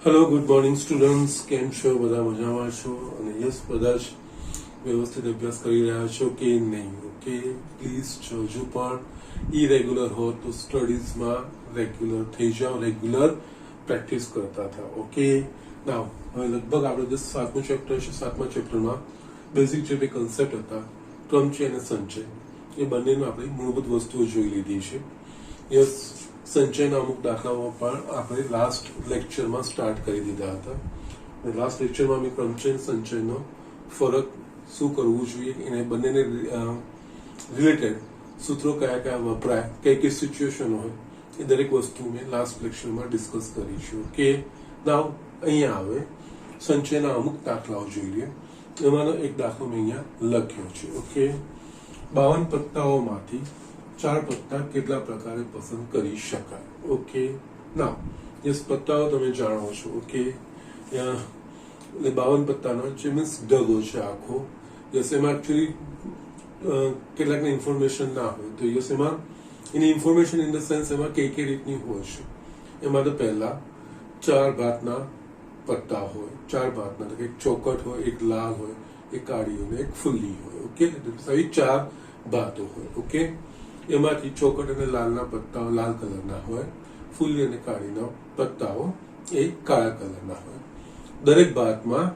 Hello good morning students, કેમ છો? બધા મજામાં છો? અને યસ, બધા જ વ્યવસ્થિત અભ્યાસ કરી રહ્યા છો કે નહીં? ઓકે, પ્લીઝ હજુ પણ ઇરેગ્યુલર હો તો સ્ટડીઝમાં રેગ્યુલર થઈ જાઓ, રેગ્યુલર પ્રેક્ટિસ કરતા થાઓ. ઓકે, નાવ હવે લગભગ આપણે 7મું ચેપ્ટર છે. 7મા ચેપ્ટરમાં બેઝિક જે બે કન્સેપ્ટ હતા, ક્રમચય અને સંચય, એ બંનેનો આપણે મૂળભૂત વસ્તુઓ જોઈ લીધી છે. યસ, સંચયના અમુક દાખલાઓ પણ આપણે લાસ્ટ લેક્ચરમાં સ્ટાર્ટ કરી દીધા હતા. લાસ્ટ લેક્ચરમાં અમે ક્રમચય સંચયનો ફરક શું કરવું જોઈએ, એને બંનેને રિલેટેડ સૂત્રો કયા કયા વપરાય, કઈ કઈ સિચ્યુએશન હોય, એ દરેક વસ્તુ મેં લાસ્ટ લેક્ચરમાં ડિસ્કસ કરી છે. ઓકે, નાવ અહીંયા આવે સંચયના અમુક દાખલાઓ જોઈએ. એમાંનો એક દાખલો મેં અહીંયા લખ્યો છે. ઓકે, 52 પત્તાઓમાંથી 4 પત્તા કેટલા પ્રકારે પસંદ કરી શકાય? ઓકે, ના યસ, પત્તાઓ તમે જાણો છો. ઓકે, એટલે 52 પત્તાનો જે મીન્સ ઢગો છે આખો. યસ, એમાં એકચ્યુઅલી કેટલાકને ઇન્ફોર્મેશન ના હોય, તો યસ એમાં એની ઇન્ફોર્મેશન ઇન ધ સેન્સ એમાં કઈ કઈ રીતની હોય છે. એમાં તો પહેલા 4 ભાતના પત્તા હોય. 4 ભાતના, એટલે એક ચોકટ હોય, એક લાલ હોય, એક કાળી હોય, એક ફુલ્લી હોય. ઓકે, આવી 4 ભાતો હોય. ઓકે, એમાંથી ચોકટ અને લાલના પત્તાઓ લાલ કલરના હોય, ફૂલી અને કાળીના પત્તાઓ એ કાળા કલરના હોય. દરેક ભાતમાં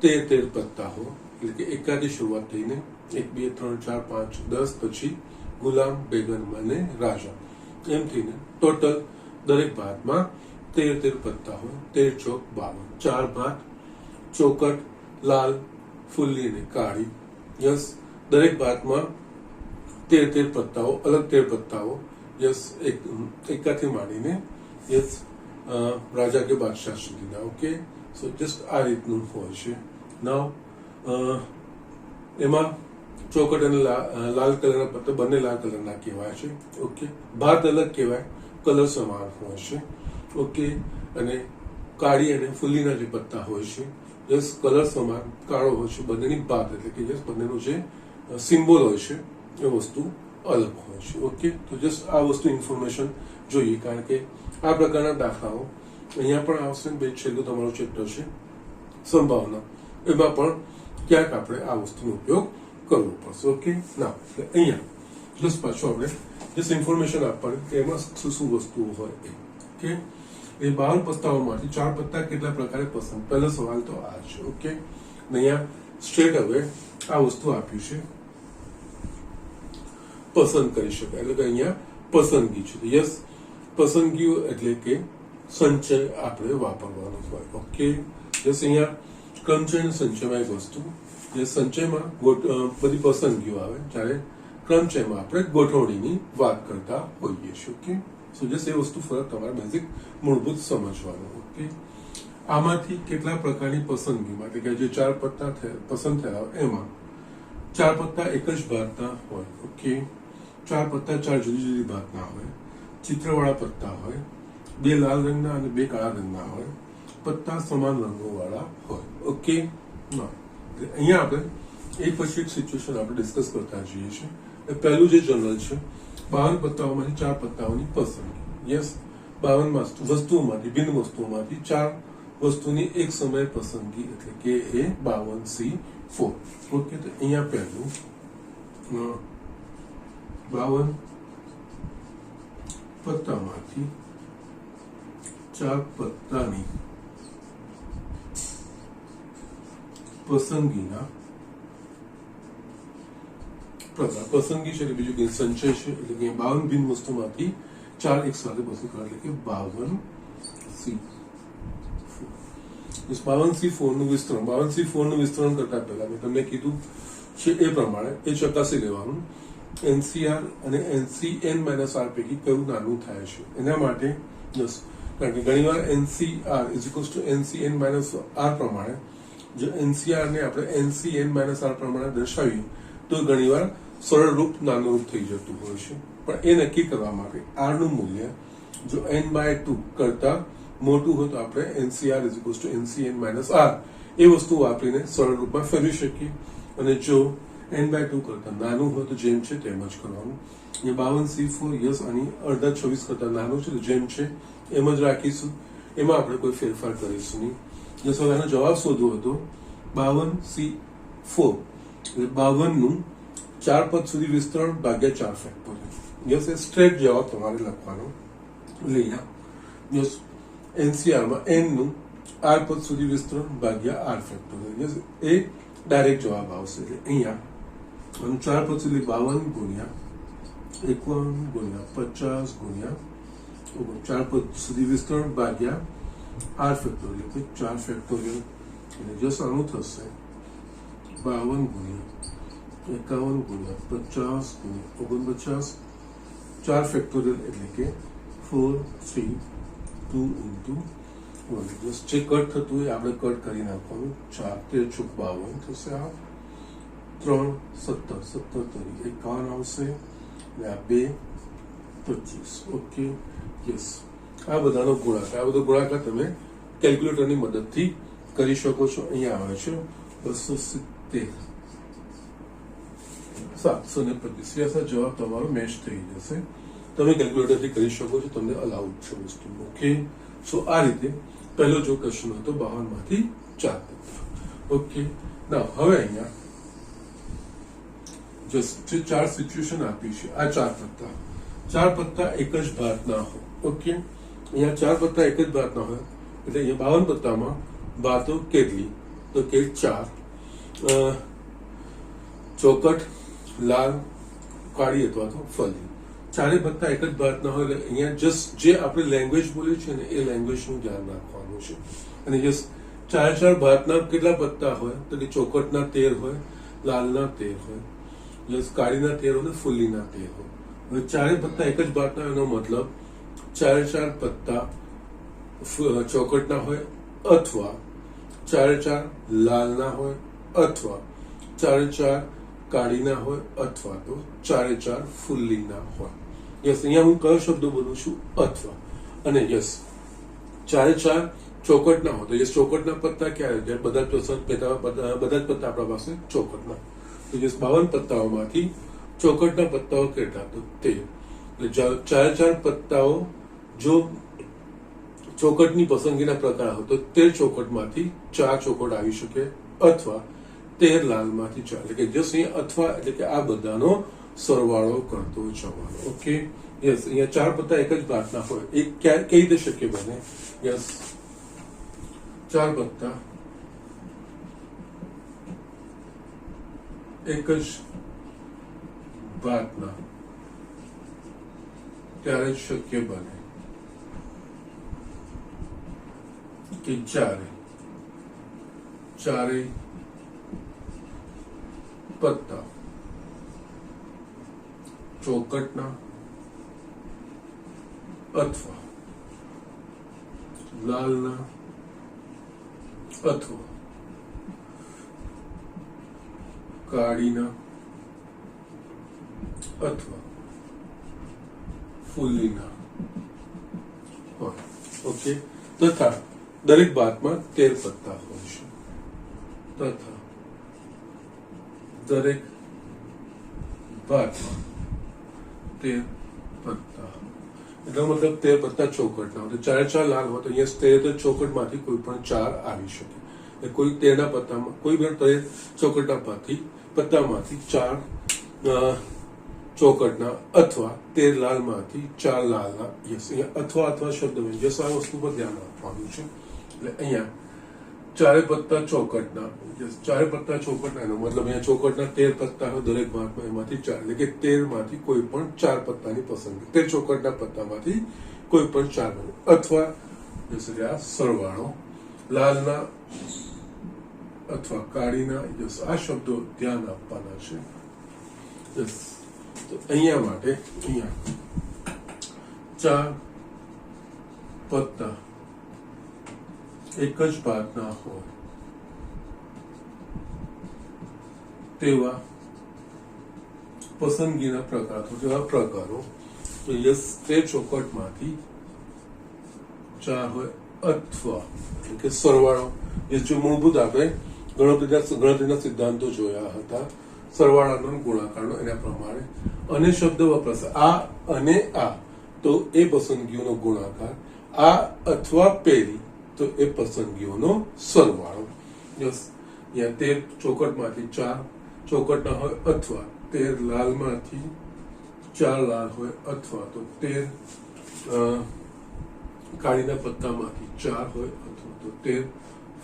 13 પત્તા હોય, એટલે કે એકાથી શરૂઆત થઈને 1 2 3 4 5 10, પછી ગુલામ, બેગન અને રાજા, એમ થઈને ટોટલ દરેક ભાતમાં 13 પત્તા હોય. 13 ચોક 52. 4 ભાત, ચોકટ, લાલ, ફૂલી અને કાળી. યસ, દરેક ભાતમાં 13 પત્તાઓ, અલગ 13 પત્તાઓ. યસ, એકાથી માંડીને યસ રાજા કે બાદશાહ સુધીના. ઓકે, સો જસ્ટ આ રીતનું હોય છે. નાવ એમાં ચોકટ અને લાલ કલરના પત્તા બંને લાલ કલરના કહેવાય છે. ઓકે, ભાત અલગ કહેવાય, કલર સમાન હોય છે. ઓકે, અને કાળી અને ફૂલીના જે પત્તા હોય છે, યસ કલર સમાન કાળો હોય છે. બંનેની ભાત એટલે કે યસ બંનેનું જે સિમ્બોલ હોય છે એ વસ્તુ અલગ હોય છે. ઓકે, તો જસ્ટ આ વસ્તુ ઇન્ફોર્મેશન જોઈએ, કારણ કે આ પ્રકારના દાખલાઓ અહીંયા પણ આવશે. બે છેલ્લું તમારું ચેપ્ટર છે સંભાવના, એમાં પણ ક્યાંક આપણે આ વસ્તુનો ઉપયોગ કરવો પડશે. ઓકે, ના અહીંયા જસ્ટ પાછું આપણે જસ્ટ ઇન્ફોર્મેશન આપવાની કે એમાં શું શું વસ્તુઓ હોય. ઓકે, એ 52 પત્તાઓમાંથી 4 પત્તા કેટલા પ્રકારે પસંદ? પહેલો સવાલ તો આ છે. ઓકે, અહીંયા સ્ટ્રેટ હવે આ વસ્તુ આપ્યું છે, પસંદ કરી શકાય, એટલે કે અહીંયા પસંદગી છે. યસ, પસંદગીઓ એટલે કે સંચય આપણે વાપરવાનો હોય. ઓકે, યસ, અહીંયા ક્રમચય અને સંચયમાં એક વસ્તુ, જે સંચયમાં બધી પસંદગીઓ આવે, જ્યારે ક્રમચયમાં આપણે ગોઠવણીની વાત કરતા હોઈએ છીએ. ઓકે, સો જસ્ટ એ વસ્તુ ફરક તમારે બેઝિક મૂળભૂત સમજવાનું. ઓકે, આમાંથી કેટલા પ્રકારની પસંદગી માટે કે જે 4 પત્તા પસંદ થયા હોય, એમાં 4 પત્તા એક જ ભાતના હોય. ઓકે, 4 પત્તા 4 જુદી જુદી ભાતના હોય, ચિત્રવાળા પત્તા હોય, 2 લાલ રંગના અને 2 કાળા રંગના હોય, પત્તા સમાન રંગોવાળા હોય. ઓકે, અહીંયા આપણે એક પછી એક સિચ્યુએશન આપણે ડિસ્કસ કરતા જઈએ છીએ. પહેલું જે જનરલ છે, 52 પત્તાઓમાંથી 4 પત્તાઓની પસંદગી. યસ, 52 વસ્તુઓમાંથી, ભિન્ન વસ્તુઓમાંથી 4 વસ્તુની એક સમયે પસંદગી, એટલે કે એ 52C4. ઓકે, તો અહીંયા પહેલું 52 પત્તામાંથી 4 પત્તાની પસંદગીના પ્રકાર. પસંદગી છે એટલે બીજું કે સંચય છે, એટલે કે 52 ભિન્ન વસ્તુમાંથી 4 એક સાથે પસંદ કરે, એટલે કે 52C4 નું વિસ્તરણ. 52C4 નું વિસ્તરણ કરતા પહેલા મેં તમને કીધું છે એ પ્રમાણે એ ચકાસી લેવાનું NCR અને NCN-R પૈકી કયું નાનું થાય છે. એના માટે યસ, કારણ કે ઘણીવાર NCR NCN-R પ્રમાણે જો NCR ને આપણે NCN-R પ્રમાણે દર્શાવીએ તો ઘણીવાર સરળ રૂપ નાનું રૂપ થઈ જતું હોય છે. પણ એ નક્કી કરવા માટે R નું મૂલ્ય જો N/2 કરતા મોટું હોય તો આપણે NCR NCN-R એ વસ્તુ વાપરીને સરળ રૂપમાં ફેરવી શકીએ, અને જો N/2 કરતા નાનું હોય તો જેમ છે તેમ જ કરવાનું. 52C4 યસ, આની અડધા 26 કરતા નાનું છે, તો જેમ છે એમ જ રાખીશું. એમાં આપણે કોઈ ફેરફાર કરીશું નહીં. જસ હવે આનો જવાબ શોધવો હતો 52C4 એટલે 52 નું 4 પદ સુધી વિસ્તરણ ભાગ્યા 4 ફેક્ટોરિયલ. યસ એ સ્ટ્રેટ જવાબ તમારે લખવાનો. એટલે અહીંયા યસ એનસીઆરમાં n નું r પદ સુધી વિસ્તરણ ભાગ્યા r ફેક્ટોરિયલ. યસ એ ડાયરેક્ટ જવાબ આવશે. એટલે અહીંયા 4 પદ સુધી 52 ગુણ્યા 51 ગુણ્યા 50 ગુણ્યા 4 પદ સુધી વિસ્તરણ ભાગ્યા r ફેક્ટોરિયલ. 4 ફેક્ટોરિયલ એટલે જસ આનું થશે 52 ગુણ્યા 51 ગુણ્યા 50 ગુણ્યા 49 4 ફેક્ટોરિયલ એટલે કે 4 3 2 into 1. જસ જે કટ થતું હોય આપણે કટ કરી નાખવાનું. 4 13 છૂક 52 થશે. આ 3 17 17 તરી 51 આવશે. અને આ 2 25. ઓકે યસ આ બધાનો ગુણાકાર. આ બધો ગુણાકાર તમે કેલ્ક્યુલેટરની મદદથી કરી શકો છો. અહીંયા આવે છે 270 725. યસ આ જવાબ તમારો મેચ થઈ જશે. તમે કેલ્ક્યુલેટરથી કરી શકો છો. તમને અલાઉડ છે વસ્તુ. ઓકે સો આ રીતે પહેલો જો ક્વેશ્ચન હતો 52 માંથી 4 પત્તા. ઓકે ના હવે અહીંયા જસ્ટ જે 4 સિચ્યુએશન આપી છે આ 4 પત્તા એક જ ભાતના હોય. ઓકે અહીંયા 4 પત્તા એક જ ભાતના હોય એટલે અહીંયા 52 પત્તામાં ભાતો કેટલી તો કે 4 ચોકટ લાલ કાળી અથવા તો ફલી. 4 પત્તા એક જ ભાતના હોય એટલે અહીંયા જસ્ટ જે આપણે લેંગ્વેજ બોલી છે ને એ લેંગ્વેજનું ધ્યાન રાખવાનું છે. અને જસ્ટ 4 ભાતના કેટલા પત્તા હોય તો કે ચોકટના 13 હોય, લાલના 13 હોય, યસ કાળીના 13 હોય, ફુલ્લીના 13 હોય. હવે 4 પત્તા એક જ ભાતના એનો મતલબ 4 પત્તા ચોકટના હોય અથવા 4 લાલના હોય અથવા 4 કાળીના હોય અથવા તો 4 ફુલ્લીના હોય. યસ અહીંયા હું કયો શબ્દ બોલું છું અથવા. અને યસ 4 ચોકટના હોય તો યસ ચોકટના પત્તા ક્યારે જાય બધા જ પત્તા આપણા પાસે ચોકટના. તો યસ 52 પત્તાઓમાંથી ચોકટના પત્તાઓ કેટલા તો 13. એટલે 4 પત્તાઓ જો ચોકટની પસંદગીના પ્રકાર હોય તો 13 ચોકટમાંથી 4 ચોકટ આવી શકે અથવા 13 લાલમાંથી 4. એટલે કે જસ્ટ અહીંયા અથવા એટલે કે આ બધાનો સરવાળો કરતો જવાનો. ઓકે યસ અહીંયા 4 પત્તા એક જ ભાતના હોય એ કઈ રીતે શક્ય બને? યસ 4 પત્તા એક જ ભાતના ત્યારે જ શક્ય બને કે ચારે પત્તા ચોકટના અથવા લાલના અથવા કાળીના અથવા ફુલ્લીના હોય. ઓકે તથા દરેક ભાતમાં 13 પત્તા હોય છે. તથા દરેક ભાતમાં 13 પત્તા એટલે મતલબ 13 પત્તા ચોકટના હોય. 4 લાલ હોય તો અહીંયા 13 ચોકટમાંથી કોઈ પણ 4 આવી શકે. કોઈ 13 ના પત્તામાં કોઈ પણ 13 ચોકટના પત્તામાંથી 4 ચોકટના અથવા 13 લાલમાંથી 4 લાલના. યસ અહીંયા અથવા શબ્દ જસ આ વસ્તુ પર ધ્યાન આપવાનું છે. એટલે અહીંયા 4 પત્તા ચોકટના યસ 4 પત્તા ચોકટના એનો મતલબ અહીંયા ચોકટના 13 પત્તા હોય દરેક ભાગમાં એમાંથી 4 એટલે કે 13 માંથી કોઈ પણ 4 પત્તાની પસંદગી 13 ચોકટના પત્તામાંથી કોઈ પણ 4 અથવા આ સરવાળો લાલના અથવા કાળીના. યસ આ શબ્દો ધ્યાન આપવાના છે. યસ તો અહીંયા માટે અહીંયા 4 પત્તા એક જ ભાતના હોય તેવા પસંદગીના પ્રકારો તો યસ તે ચોકટમાંથી 4 હોય અથવા એટલે કે સરવાળો. એ જો મૂળભૂત આપણે ગણતરીના સિદ્ધાંતો જોયા હતા સરવાળાનો ગુણાકારનો એના પ્રમાણે. અને શબ્દ વપરાશ આ અને આ તો એ પસંદગીઓનો ગુણાકાર આ અથવા પેલી તો એ પસંદગીઓનો સરવાળો. યસ, અહીંયા 13 ચોકટમાંથી 4 ચોકટના હોય અથવા 13 લાલમાંથી 4 લાલ હોય અથવા તો 13 કાળીના પત્તામાંથી 4 હોય અથવા તો 13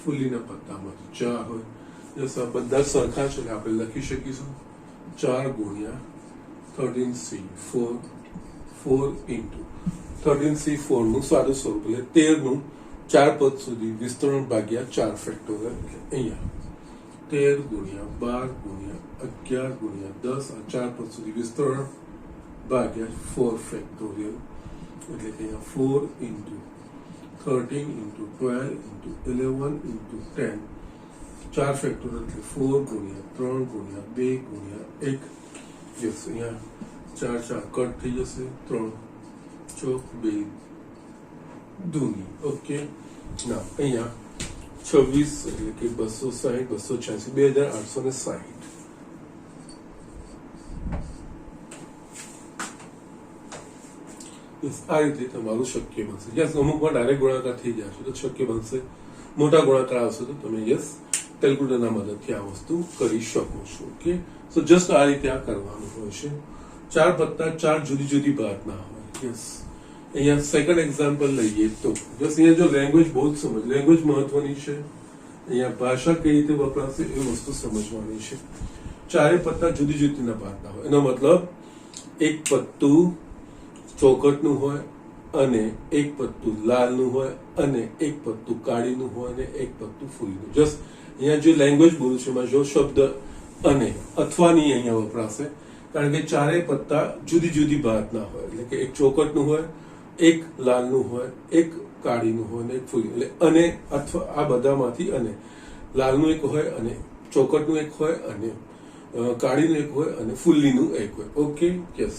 ફૂલીના પત્તામાંથી 4 હોય. યસ, આ બધા સરખા છે એટલે આપણે લખી શકીશું 4 ગુણ્યા 13C 4 ઇન્ટુ 13C4 નું સાદું સ્વરૂપ એટલે 13 નું 4 પદ સુધી વિસ્તરણ ભાગ્યા 4 ફેક્ટોરિયલ. એટલે અહીંયા 13 ગુણ્યા 12 ગુણ્યા 11 ગુણ્યા 10 આ 4 પદ સુધી વિસ્તરણ ભાગ્યા 4 ફેક્ટોરિયલ એટલે કે અહીંયા 4 into 13 into 12 into 11 into 10 4 factorial એટલે 4 ગુણ્યા 3 ગુણ્યા 2 ગુણ્યા 1. યસ, અહીંયા 4 કટ થઈ જશે 3 ચોક 2 દૂની. ઓકે, ના અહીંયા 26 એટલે કે 260 286 2860. આ રીતે તમારું શક્ય બનશે. યસ, અમુકમાં ડાયરેક્ટ ગુણાકાર થઈ જશે તો શક્ય બનશે. મોટા ગુણાકાર આવશે તો તમે યસ કેલ્ક્યુલેટરના મદદથી આ વસ્તુ કરી શકો છો. ઓકે, સો જસ્ટ આ રીતે આ કરવાનું હોય છે. 4 પત્તા 4 જુદી જુદી ભાતના હોય. યસ, અહીંયા સેકન્ડ એક્ઝામ્પલ લઈએ તો જસ્ટ અહીંયા જો લેંગ્વેજ બહુ જ સમજ, લેંગ્વેજ મહત્વની છે. અહીંયા ભાષા કઈ રીતે વપરાશે એ વસ્તુ સમજવાની છે. 4 પત્તા જુદી જુદીના ભાતના હોય એનો મતલબ એક પત્તું ચોકટનું હોય અને એક પત્તું લાલનું હોય અને એક પત્તું કાળીનું હોય અને એક પત્તું ફૂલનું. જસ્ટ અહીંયા જે લેંગ્વેજ બોલું છું એમાં જો શબ્દ અને અથવાની અહીંયા વપરાશે કારણ કે 4 પત્તા જુદી જુદી ભાતના હોય એટલે કે એક ચોકટનું હોય, એક લાલનું હોય, એક કાળીનું હોય અને એક ફૂલનું. એટલે અને અથવા આ બધામાંથી અને લાલનું એક હોય અને ચોકટનું એક હોય અને કાળીનું એક હોય અને ફૂલીનું એક હોય. ઓકે, યસ,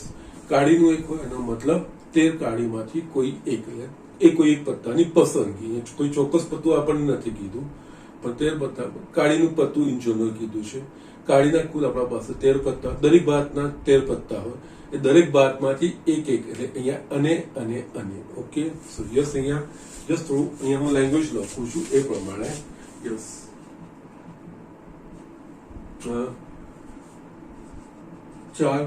કાળીનું એક હોય એનો મતલબ 13 કાળીમાંથી કોઈ એક, એટલે એ કોઈ એક પત્તાની પસંદગી. કોઈ ચોક્કસ પત્તું આપણને નથી કીધું પણ 13 પત્તા કાળીનું પત્તું ઇન જનરલ કીધું છે. કાળીના કુલ આપણા પાસે 13 પત્તા, દરેક ભાતના 13 પત્તા હોય એ દરેક ભાતમાંથી એક એક એટલે અહીંયા અને અને અને. ઓકે, સો યસ, અહીંયા જસ્ટ થોડું અહીંયા હું લેંગ્વેજ લખું છું એ પ્રમાણે. યસ, 4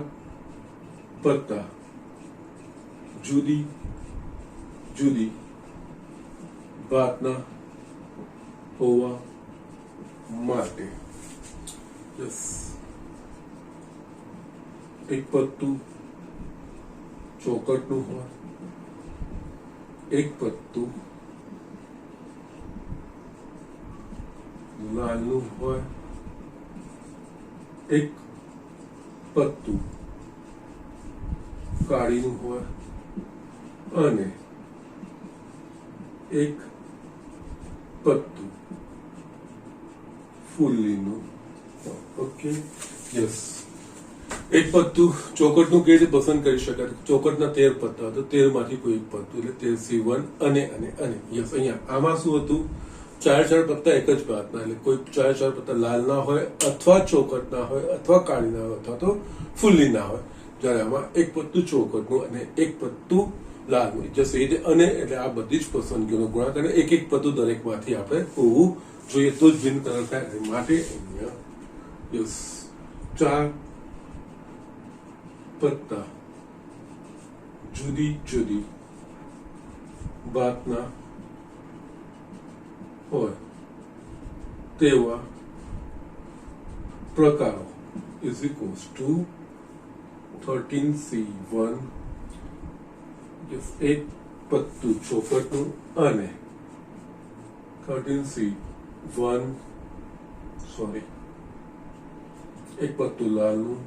પત્તા જુદી જુદી ભાતના હોવા માટે યસ, એક પત્તું ચોકટનું હોય, એક પત્તું લાલનું હોય, એક પત્તું કાળીનું હોય અને એક પત્તું ફૂલીનું. ઓકે, યસ, એક પત્તું ચોકટનું કેવી રીતે પસંદ કરી શકાય? ચોકટના 13 પત્તા તો 13 માંથી કોઈ એક પત્તું એટલે 13C1 અને અને અને. યસ, અહીંયા આમાં શું હતું? 4 પત્તા એક જ ભાતના એટલે કોઈ 4 પત્તા લાલના હોય અથવા ચોકટના હોય અથવા કાળીના હોય અથવા તો ફૂલીના હોય. જ્યારે આમાં એક પત્તું ચોકટનું અને એક પત્તું લાલનું. જસ્ટ એ અને એટલે આ બધી જ પસંદગીઓનો ગુણાકાર એક એક પત્તું દરેકમાંથી આપણે હોવું જોઈએ તો જ ભિન્ન કલર થાય. માટે અહીંયા યસ, 4 પત્તા જુદી જુદી ભાતના હોય તેવા પ્રકારો ઇઝ ઇક્વલ્સ ટુ 13C1. એક પત્તું ચોકટનું અને 13C1 એક પત્તું લાલનું,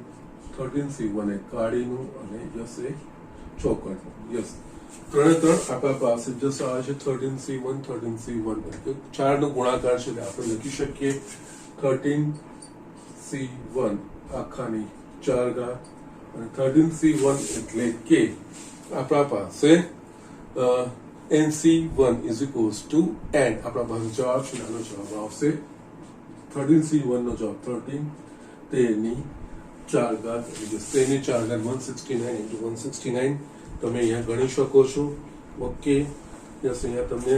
13C1 એક કાળીનું અને યસ એક ચોકટનું. યસ, ત્રણે આપણા પાસે જસ આવે છે 13C1 13C1 એટલે 4 નો ગુણાકાર છે એટલે આપણે લખી શકીએ 13C1 આખાની 4 ઘાત અને 13C1 એટલે કે આપણા પાસે NC1 is equals to n. આપણા પાસે જવાબ છે, આનો જવાબ આવશે 13C1 નો જવાબ 13 તેની 4 ઘાત એટલે તેની 4 ઘાત 169 into 169 તમે અહીંયા ગણી શકો છો. ઓકે, યસ અહીંયા તમને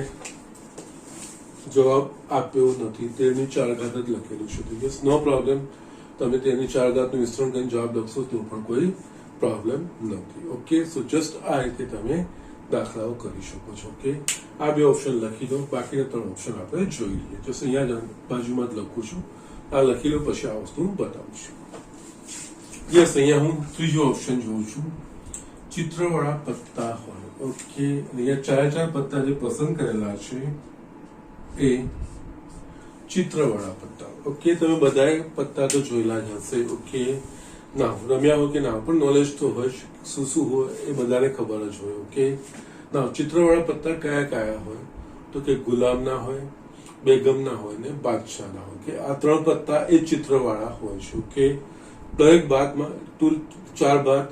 જવાબ આપ્યો નથી, 13 ની 4 ઘાત જ લખેલું છે. તો યસ, નો પ્રોબ્લેમ. તમે 13 ની 4 ઘાતનું વિસ્તરણ કરીને જવાબ લખશો તો પણ કોઈ પ્રોબ્લેમ નથી. ઓકે, સો જસ્ટ આ રીતે તમે દાખલાઓ કરી શકો છો. ઓકે, આ બે ઓપ્શન લખી દો, બાકીના 3 ઓપ્શન આપણે જોઈ લઈએ. જસ્ટ અહીંયા બાજુમાં જ લખું છું, આ લખી લો, પછી આ વસ્તુ હું બતાવું છું. યસ, અહીંયા હું ત્રીજો ઓપ્શન જોઉં છું, ચિત્રવાળા પત્તા હોય. ઓકે, અહીંયા 4 પત્તા જે પસંદ કરેલા છે એ ચિત્રવાળા પત્તા. ઓકે, તમે બધાએ પત્તા તો જોયેલા જ હશે. ઓકે, ના રમ્યા હોય કે ના, પણ નોલેજ તો હોય, શું શું હોય એ બધાને ખબર જ હોય. ઓકે, ના ચિત્રવાળા પત્તા કયા કયા હોય તો કે ગુલામના હોય, બેગમના હોય ને બાદશાહના હોય. કે આ 3 પત્તા એ ચિત્રવાળા હોય છે. ઓકે, દરેક ભાતમાં કુલ 4 ભાત,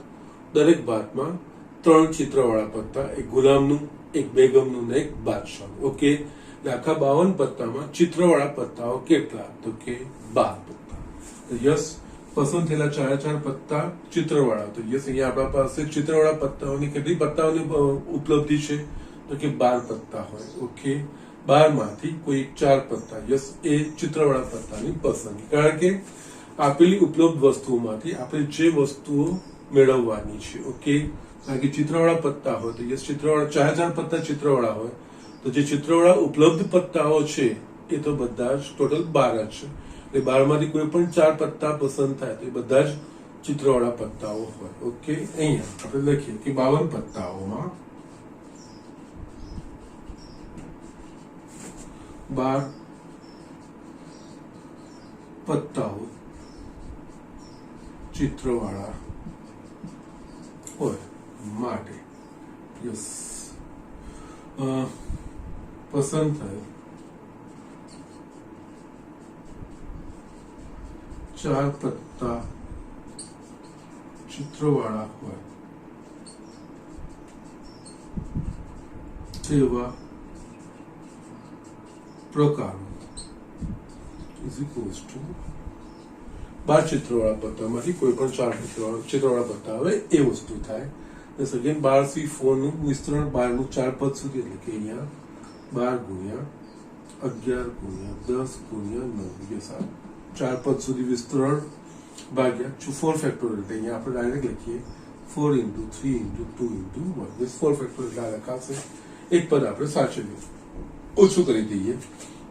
દરેક ભાતમાં 3 ચિત્રવાળા પત્તા, એક ગુલામનું, એક બેગમનું ને એક બાદશાહનું. ઓકે, આખા 52 પત્તામાં ચિત્રવાળા પત્તાઓ કેટલા તો કે 12 પત્તા. તો યસ, પસંદ થયેલા 4 પત્તા ચિત્રવાળા. તો યસ, અહીંયા આપણા પાસે ચિત્રવાળા પત્તાઓની કેટલી પત્તાઓની ઉપલબ્ધિ છે તો કે 12 પત્તા હોય. ઓકે, 12 માંથી કોઈ 4 પત્તા, યસ, એ ચિત્રવાળા પત્તાની પસંદગી. કારણ કે આપેલી ઉપલબ્ધ વસ્તુઓમાંથી આપણે જે વસ્તુઓ મેળવવાની છે. ઓકે, કારણ કે ચિત્રવાળા પત્તા હોય તો યસ, ચિત્રવાળા 4 પત્તા ચિત્રવાળા હોય તો જે ચિત્રવાળા ઉપલબ્ધ પત્તાઓ છે એ તો બધા જ ટોટલ 12 જ છે. એટલે 12 માંથી કોઈ પણ 4 પત્તા પસંદ થાય તો એ બધા જ ચિત્રવાળા પત્તાઓ હોય. ઓકે, અહીંયા આપણે લખીએ કે 52 પત્તાઓમાં 12 પત્તાઓ ચિત્રવાળા હોય માટે યસ, પસંદ થાય 4 પત્તા ચિત્રવાળા હોય તેવા પ્રકારો ઇઝ ઇક્વલ્સ ટુ 12 ચિત્રવાળા પત્તામાંથી કોઈ પણ 4 ચિત્રવાળા પત્તા આવે એ વસ્તુ થાય. બસ અગેન 12C4 નું વિસ્તરણ 12 નું 4 પદ સુધી, એટલે કે અહીંયા 12 ગુણ્યા 11 ગુણ્યા 10 ગુણ્યા 9, યસ, 4 પદ સુધી વિસ્તરણ ભાગ્યા 4 ફેક્ટોરિયલ. એટલે અહીંયા આપણે ડાયરેક્ટ લખીએ 4 into 3 into 2 into 1. this 4 factorial લખાશે. એક પદ આપણે સાચવીએ, ઓછું કરી દઈએ.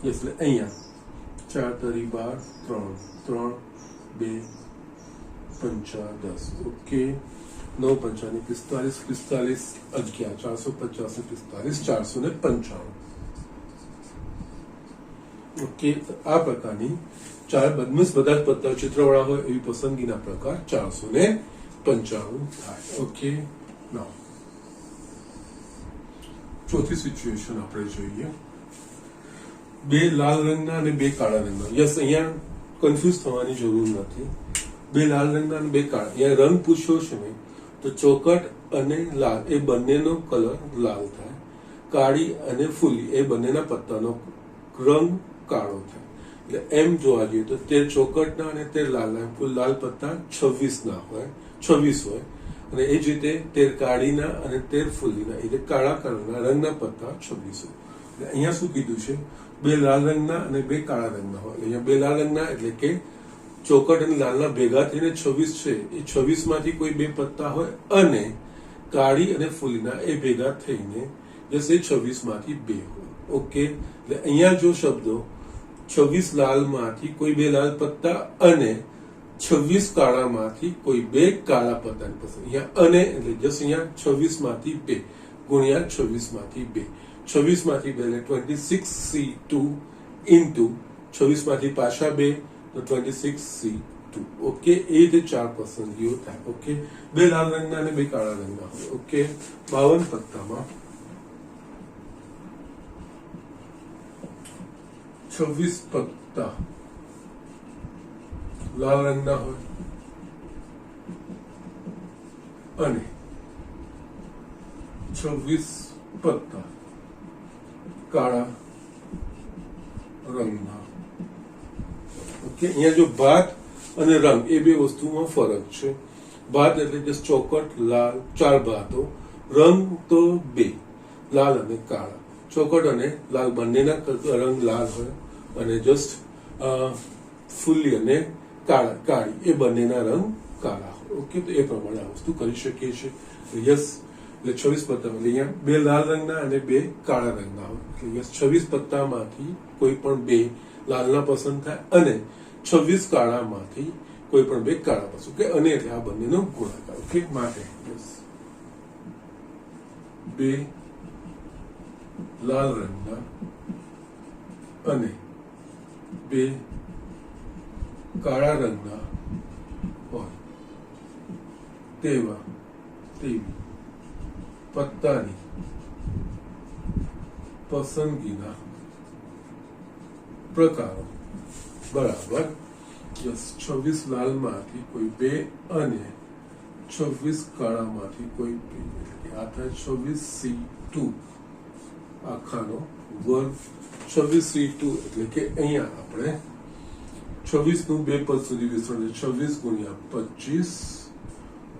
યસ, એટલે અહીંયા 4 તરી 12, 3 2 5 10. ઓકે, 9 5 45, 45 11, 450 45, 495. ઓકે, આ પ્રકારની 4 બધા જ પત્તા ચિત્રવાળા હોય એવી પસંદગીના પ્રકાર 495 થાય. ઓકે, નાઉ ચોથી સિચ્યુએશન આપણે જોઈએ, 2 લાલ રંગના અને 2 કાળા રંગના. યસ, અહીંયા કન્ફ્યુઝ થવાની જરૂર નથી. 2 લાલ રંગના અને 2 કાળા. અહીંયા રંગ પૂછ્યો છે ને તો ચોકટ અને લાલ એ બંનેનો કલર લાલ થાય, કાળી અને ફૂલી એ બંનેના પત્તાનો રંગ કાળો થાય. એટલે એમ જોવા જઈએ તો 13 ચોકટના અને 13 લાલના કુલ લાલ પત્તા 26 હોય, અને એ જ રીતે 13 કાળીના અને 13 ફૂલીના એટલે કાળા કલરના રંગના પત્તા 26 હોય. એટલે અહીંયા શું કીધું છે, 2 લાલ રંગના અને 2 કાળા રંગના હોય. અહીંયા 2 લાલ રંગના એટલે કે ચોકટ અને લાલના ભેગા થઈને 26 છે, એ 26 માંથી કોઈ 2 પત્તા હોય, અને કાળી અને ફૂલીના એ ભેગા થઈને જશે 26 માંથી 2 હોય. ઓકે, એટલે અહીંયા જો શબ્દો 26 લાલ માંથી કોઈ 2 લાલ પત્તા અને 26 કાળા માંથી કોઈ 2 કાળા પત્તાની પસંદ. અહીંયા અને એટલે જસ અહીંયા 26 માંથી 2 ગુણ્યા 26 માંથી 2, 26 માંથી 2 એટલે 26C2 ઇન્ટુ 26 માંથી પાછા 2 તો 26C2. ઓકે, એ રીતે 4 પસંદગીઓ થાય. ઓકે, 2 લાલ રંગના અને 2 કાળા રંગના હોય. ઓકે, 52 પત્તામાં 26 પત્તા લાલ રંગના હોય અને 26 પત્તા કાળા રંગના. ઓકે, અહીંયા જો ભાત અને રંગ એ બે વસ્તુમાં ફરક છે. ભાત એટલે જસ્ટ ચોકટ લાલ, 4 ભાતો, રંગ તો 2 લાલ અને કાળા. ચોકટ અને લાલ બંનેના રંગ લાલ હોય અને જસ્ટ ફૂલી અને કાળી એ બંનેના રંગ કાળા હોય. ઓકે, તો એ પ્રમાણે આ વસ્તુ કરી શકીએ છીએ. યસ, એટલે 26 પત્તા એટલે અહીંયા 2 લાલ રંગના અને 2 કાળા રંગના હોય. એટલે યસ, 26 પત્તામાંથી કોઈ પણ 2 લાલના પસંદ થાય અને 26 કાળામાંથી કોઈ પણ 2 કાળા પસંદ. ઓકે, અને એટલે આ બંનેનો ગુણાકાર. ઓકે, માટે યસ 2 લાલ રંગના અને 2 કાળા રંગના હોય તેવી પત્તાની પસંદગીના પ્રકારો બરાબર. યસ, 26 લાલમાંથી કોઈ 2 અને 26 કાળામાંથી કોઈ 2 એટલે આ થાય 26C2 આખાનો વર્ગ. 26C2 એટલે કે અહીંયા આપણે 26 નું 2 પદ સુધી વિસ્તરણ 26 ગુણ્યા 25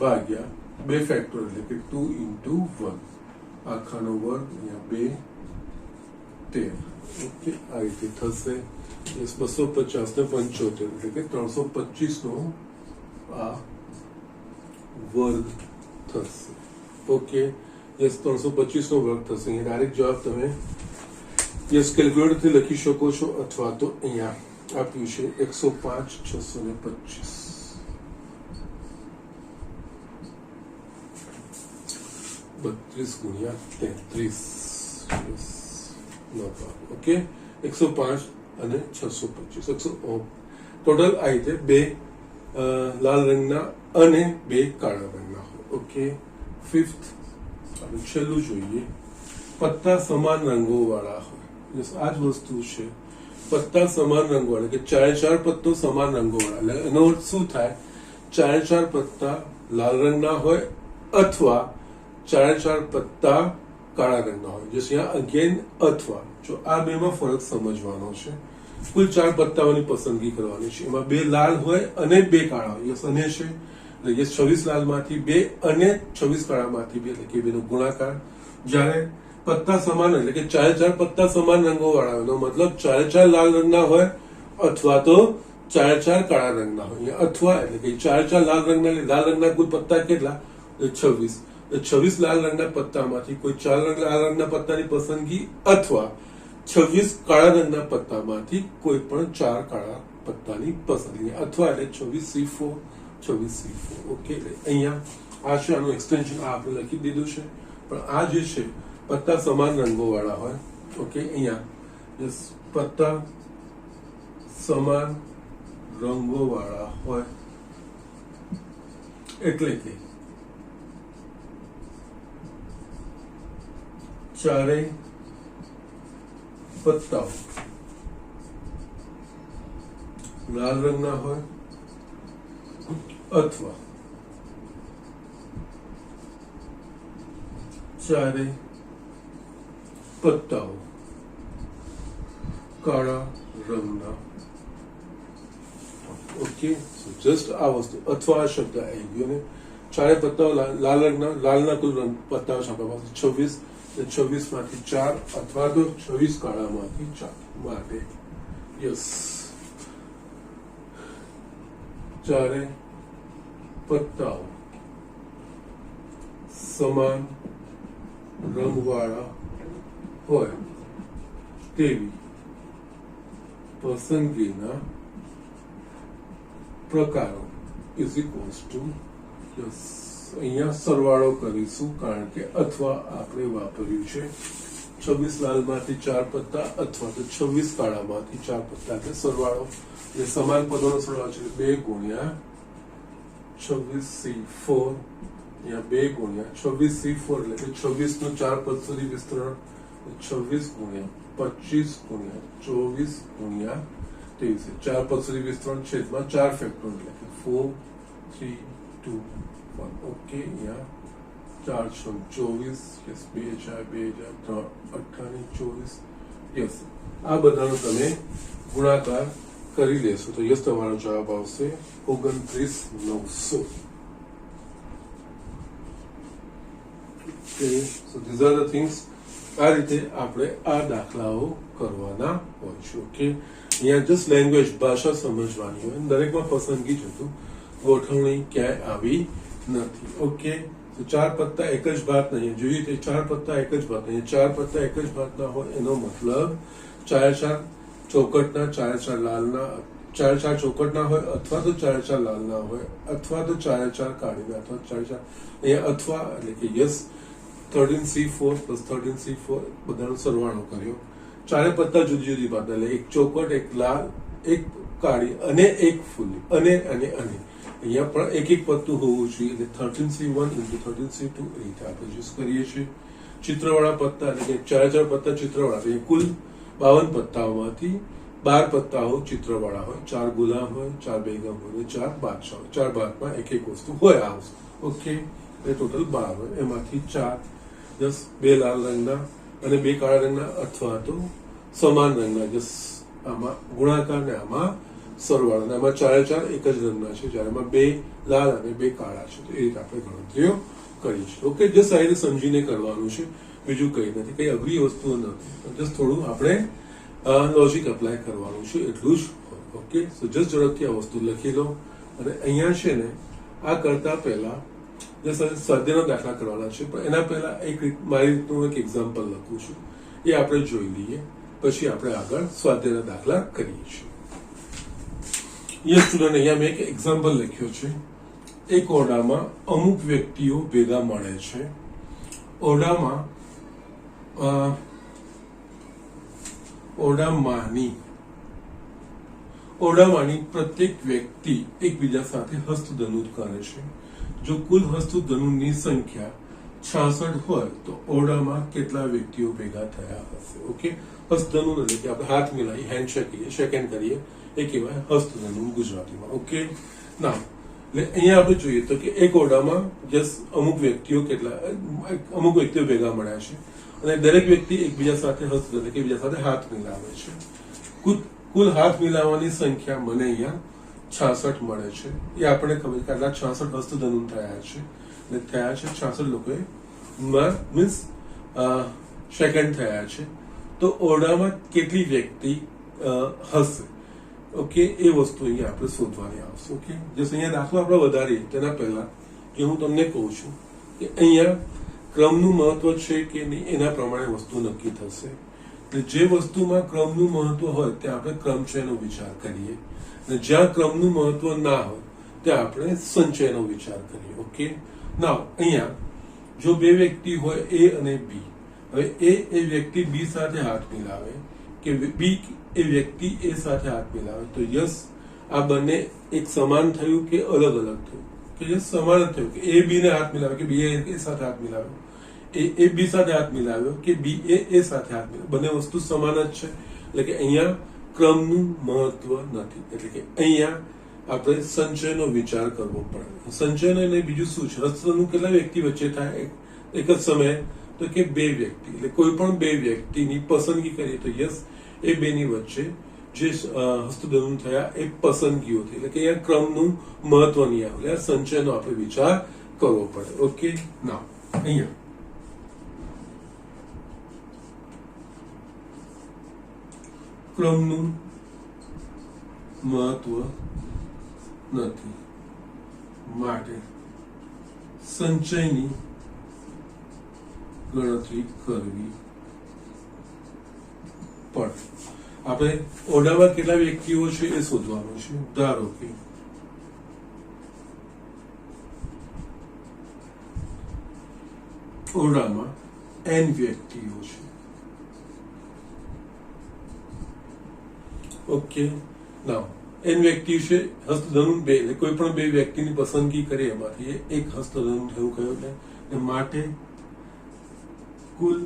ભાગ્યા 2 ફેક્ટર એટલે કે 2 into 1 આખાનો વર્ગ અહીંયા 2 13. ઓકે, આ રીતે થશે. યસ, 250 ને 75 એટલે કે 325 નો આ વર્ગ થશે. ઓકે, યસ, 325 નો વર્ગ થશે. અહીંયા ડાયરેક્ટ જવાબ તમે યસ કેલ્ક્યુલેટરથી લખી શકો છો અથવા તો અહીંયા આપ્યું છે 105 625 32 ગુણ્યા 33. ઓકે, 105 અને 625 ટોટલ આ રીતે 2 લાલ રંગના અને 2 કાળા રંગના હોય. ઓકે, 5th આપણે છેલ્લું જોઈએ. પત્તા સમાન રંગો વાળા હોય. આ જ વસ્તુ છે, પત્તા સમાન રંગો વાળા કે 4 પત્તો સમાન રંગો વાળા. એટલે એનો અર્થ શું થાય? 4 પત્તા લાલ રંગના હોય અથવા 4 પત્તા કાળા રંગના હોય. જસ્ટ અહીંયા અગેન અથવા, જો આ બેમાં ફરક સમજવાનો છે. કુલ 4 પત્તાઓની પસંદગી કરવાની છે. એમાં 2 લાલ હોય અને 2 કાળા હોય. યસ, અને છે એટલે યસ 26 લાલમાંથી 2 અને 26 કાળામાંથી 2 એટલે કે બેનો ગુણાકાર. જ્યારે પત્તા સમાન એટલે કે 4 પત્તા સમાન રંગો વાળા હોય, એનો મતલબ 4 લાલ રંગના હોય અથવા તો 4 કાળા રંગના હોય. અથવા એટલે કે 4 લાલ રંગના કુલ પત્તા કેટલા? 26. 26 લાલ રંગના પત્તામાંથી કોઈ 4 લાલ રંગના પત્તાની પસંદગી અથવા 26 કાળા રંગના પત્તામાંથી કોઈ પણ 4 કાળા પત્તાની પસંદગી. અથવા એટલે 26C4. ઓકે, અહીંયા આ છે આનું એક્સટેન્શન, આ આપણે લખી દીધું છે. પણ આ જે છે પત્તા સમાન રંગો વાળા હોય. ઓકે, અહીંયા યસ પત્તા સમાન રંગો વાળા હોય એટલે કે 4 પત્તાઓ લાલ રંગના હોય અથવા 4 પત્તાઓ કાળા રંગના. ઓકે, જસ્ટ આ વસ્તુ અથવા આ શબ્દ આવી ગયો ને 4 પત્તાઓ લાલ રંગના, લાલના કુલ રંગ પત્તાઓ છે આપણા પાસે 26. 26 માંથી 4 અથવા તો 26 કાળામાંથી 4 માટે યસ 4 પત્તાઓ સમાન રંગવાળા હોય તેવી પસંદગીના પ્રકારો ઇઝ ઇક્વલ્સ ટુ યસ અહીંયા સરવાળો કરીશું કારણ કે અથવા આપણે વાપર્યું છે 26 લાલમાંથી 4 પત્તા અથવા તો 26 કાળામાંથી 4 પત્તા એટલે સરવાળો. એ સમાન પદોનો સરવાળો છે 2 ગુણ્યા 26C4 અહીંયા 2 ગુણ્યા 26C4 એટલે કે 26 નું 4 પદ સુધી વિસ્તરણ 26 ગુણ્યા 25 ગુણ્યા 24 ગુણ્યા 23 4 પદ સુધી વિસ્તરણ છેદમાં 4 ફેક્ટર એટલે કે 4 3 2 1. ઓકે, અહીંયા 4 6 24 યસ 2 4 2 3 28 24 યસ આ બધાનો તમે ગુણાકાર કરી લેશો તો યસ તમારો જવાબ આવશે 29,900. Okay, so these are the things આ રીતે આપણે આ દાખલાઓ કરવાના હોય છે. ઓકે, અહીંયા જસ્ટ લેંગ્વેજ ભાષા સમજવાની હોય, દરેકમાં પસંદગી જ હતું, ગોઠવણી ક્યાંય આવી નથી. ઓકે, તો 4 પત્તા એક જ ભાત નહીં જોઈએ તે 4 પત્તા એક જ ભાત નહીં, 4 પત્તા એક જ ભાતના હોય એનો મતલબ 4 ચોકટના, 4 લાલના, 4 ચોકટના હોય અથવા તો 4 લાલના હોય અથવા તો 4 કાળીના અથવા 4 અહીંયા અથવા એટલે કે યસ 13C4 + 13C4 બધાનો સરવાળો કર્યો. 4 પત્તા જુદી જુદી ભાત એટલે એક ચોકટ, એક લાલ, એક કાળી અને એક ફૂલી અને અહીંયા પણ એક એક પત્તું હોવું જોઈએ એટલે 13C1 × 13C2 એ રીતે આપણે યુઝ કરીએ છીએ. ચિત્રવાળા પત્તા એટલે કે 4 પત્તા ચિત્રવાળા એટલે કુલ 52 પત્તાઓમાંથી 12 પત્તાઓ ચિત્રવાળા હોય, 4 ગુલામ હોય, 4 બેગમ હોય, 4 બાદશાહ હોય. 4 ભાતમાં એક એક વસ્તુ હોય આ વસ્તુ. ઓકે, એ ટોટલ 12 હોય, એમાંથી 4 2 લાલ રંગના અને 2 કાળા રંગના અથવા તો સમાન રંગના, આમાં ગુણાકાર ને આમાં સરવાળો, અને આમાં 4 એક જ રંગના છે, જ્યારે આમાં 2 લાલ અને 2 કાળા છે. તો એ રીતે આપણે ગણતરીઓ કરી છે. ઓકે, જસ્ટ આ રીતે સમજીને કરવાનું છે, બીજું કંઈ નથી, કઈ અઘરી વસ્તુઓ નથી, જસ્ટ થોડું આપણે લોજિક એપ્લાય કરવાનું છે એટલું જ હોય. ઓકે, સો જસ્ટ ઝડપથી આ વસ્તુ લખી લો. અને અહીંયા છે ને આ કરતા પહેલા સ્વાધ્યાયના દાખલા કરવાના છે, પણ એના પહેલા મારી રીતનું એક એક્ઝામ્પલ લખું છું, એ આપણે જોઈ લઈએ, પછી આપણે આગળ સ્વાધ્યાયના દાખલા કરીએ છીએ. યસ સ્ટુડન્ટ, અહીંયા મેં એક એક્ઝામ્પલ લખ્યો છે. એક ઓરડામાં અમુક વ્યક્તિઓ ભેગા મળે છે. ઓરડામાંની પ્રત્યેક વ્યક્તિ એકબીજા સાથે હસ્તધનુષ કરે છે. જો કુલ હસ્તધનુની સંખ્યા 66 હોય તો ઓરડામાં કેટલા વ્યક્તિઓ ભેગા થયા હશે? ઓકે, હસ્તધનુ એટલે કે આપણે હાથ મિલાવી, હેન્ડશેક કરીએ, શેક હેન્ડ કરીએ, એ કહેવાય હસ્તધનુ ગુજરાતીમાં. ઓકે, ના એટલે અહીંયા આપણે જોઈએ તો કે એક ઓરડામાં અમુક વ્યક્તિઓ ભેગા મળ્યા છે અને દરેક વ્યક્તિ એકબીજા સાથે હસ્તધનુ એટલે કે એકબીજા સાથે હાથ મિલાવે છે. કુલ હાથ મિલાવવાની સંખ્યા મને અહીંયા 66 મળે છે. એ આપણે ખબર કે આટલા 66 હસ્તધનુ થયા છે, એટલે થયા છે 66 લોકોએ મીન્સ સેકન્ડ થયા છે. તો ઓરડામાં કેટલી વ્યક્તિ હશે? ઓકે, એ વસ્તુ અહીંયા આપણે શોધવાની આવશે. ઓકે, જસ્ટ અહીંયા દાખલો આપણે વધારીએ તેના પહેલા જે હું તમને કહું છું કે અહીંયા ક્રમનું મહત્વ છે કે નહીં એના પ્રમાણે વસ્તુ નક્કી થશે. જે વસ્તુમાં ક્રમનું મહત્વ હોય ત્યાં આપણે ક્રમચયનો વિચાર કરીએ, અને જ્યાં ક્રમનું મહત્વ ના હોય ત્યાં આપણે સંચયનો વિચાર કરીએ. ઓકે, નાવ અહીંયા જો 2 વ્યક્તિ હોય A અને B, હવે એ વ્યક્તિ B સાથે હાથ મિલાવે કે B એ વ્યક્તિ A સાથે હાથ મિલાવે તો યસ આ બંને એક સમાન થયું કે અલગ અલગ થયું? કે યસ સમાન જ થયું. કે A B ને હાથ મિલાવે કે B A સાથે હાથ મિલાવ્યો, એ B સાથે હાથ મિલાવ્યો કે B A સાથે હાથ મિલાવ્યો, બંને વસ્તુ સમાન જ છે. એટલે કે અહીંયા ક્રમનું મહત્વ નથી, એટલે કે અહીંયા આપણે સંચયનો વિચાર કરવો પડે. સંચયનો એને બીજું શું છે? હસ્તધનુ કેટલા વ્યક્તિ વચ્ચે થાય એક જ સમયે? તો કે 2 વ્યક્તિ. એટલે કોઈ પણ 2 વ્યક્તિની પસંદગી કરીએ તો યસ એ 2 ની વચ્ચે જે હસ્તધનુ થયા એ પસંદગીઓ થઈ, એટલે કે અહીંયા ક્રમનું મહત્વ નહીં આવે, એટલે સંચયનો આપણે વિચાર કરવો પડે. ઓકે, ના અહીંયા ક્રમનું મહત્વ નથી માટે સંચયની ગણતરી કરવી પડે. આપણે ઓરડામાં કેટલા વ્યક્તિઓ છે એ શોધવાનું છે. ધારો કે ઓરડામાં n વ્યક્તિઓ છે. ઓકે, નાવ n વ્યક્તિ છે, હસ્તધનુ 2 એટલે કોઈ પણ 2 વ્યક્તિની પસંદગી કરીએ એમાંથી એક હસ્તધનુ થયું કયું એટલે માટે કુલ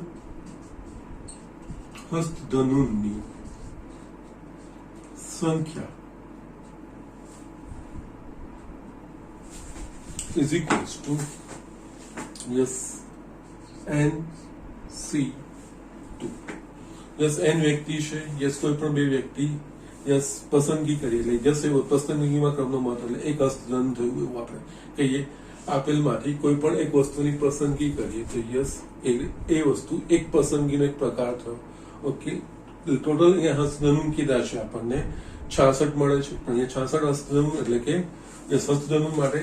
હસ્તધનુની સંખ્યા is equals to NC2. n વ્યક્તિ છે, કોઈ પણ 2 વ્યક્તિ પસંદગી કરીએ એટલે પસંદગીમાં ક્રમનો મહત્વ એટલે એક હસ્તધનુ થયું એવું આપણે કહીએ. આપેલમાંથી કોઈ પણ એક વસ્તુની પસંદગી કરીએ તો યસ એ વસ્તુ એક પસંદગીનો એક પ્રકાર થયો. ઓકે, ટોટલ અહીંયા હસ્તધનુ કીધા છે આપણને 66 મળે છે, પણ અહીંયા 66 હસ્તધનુ એટલે કે હસ્તધનુ માટે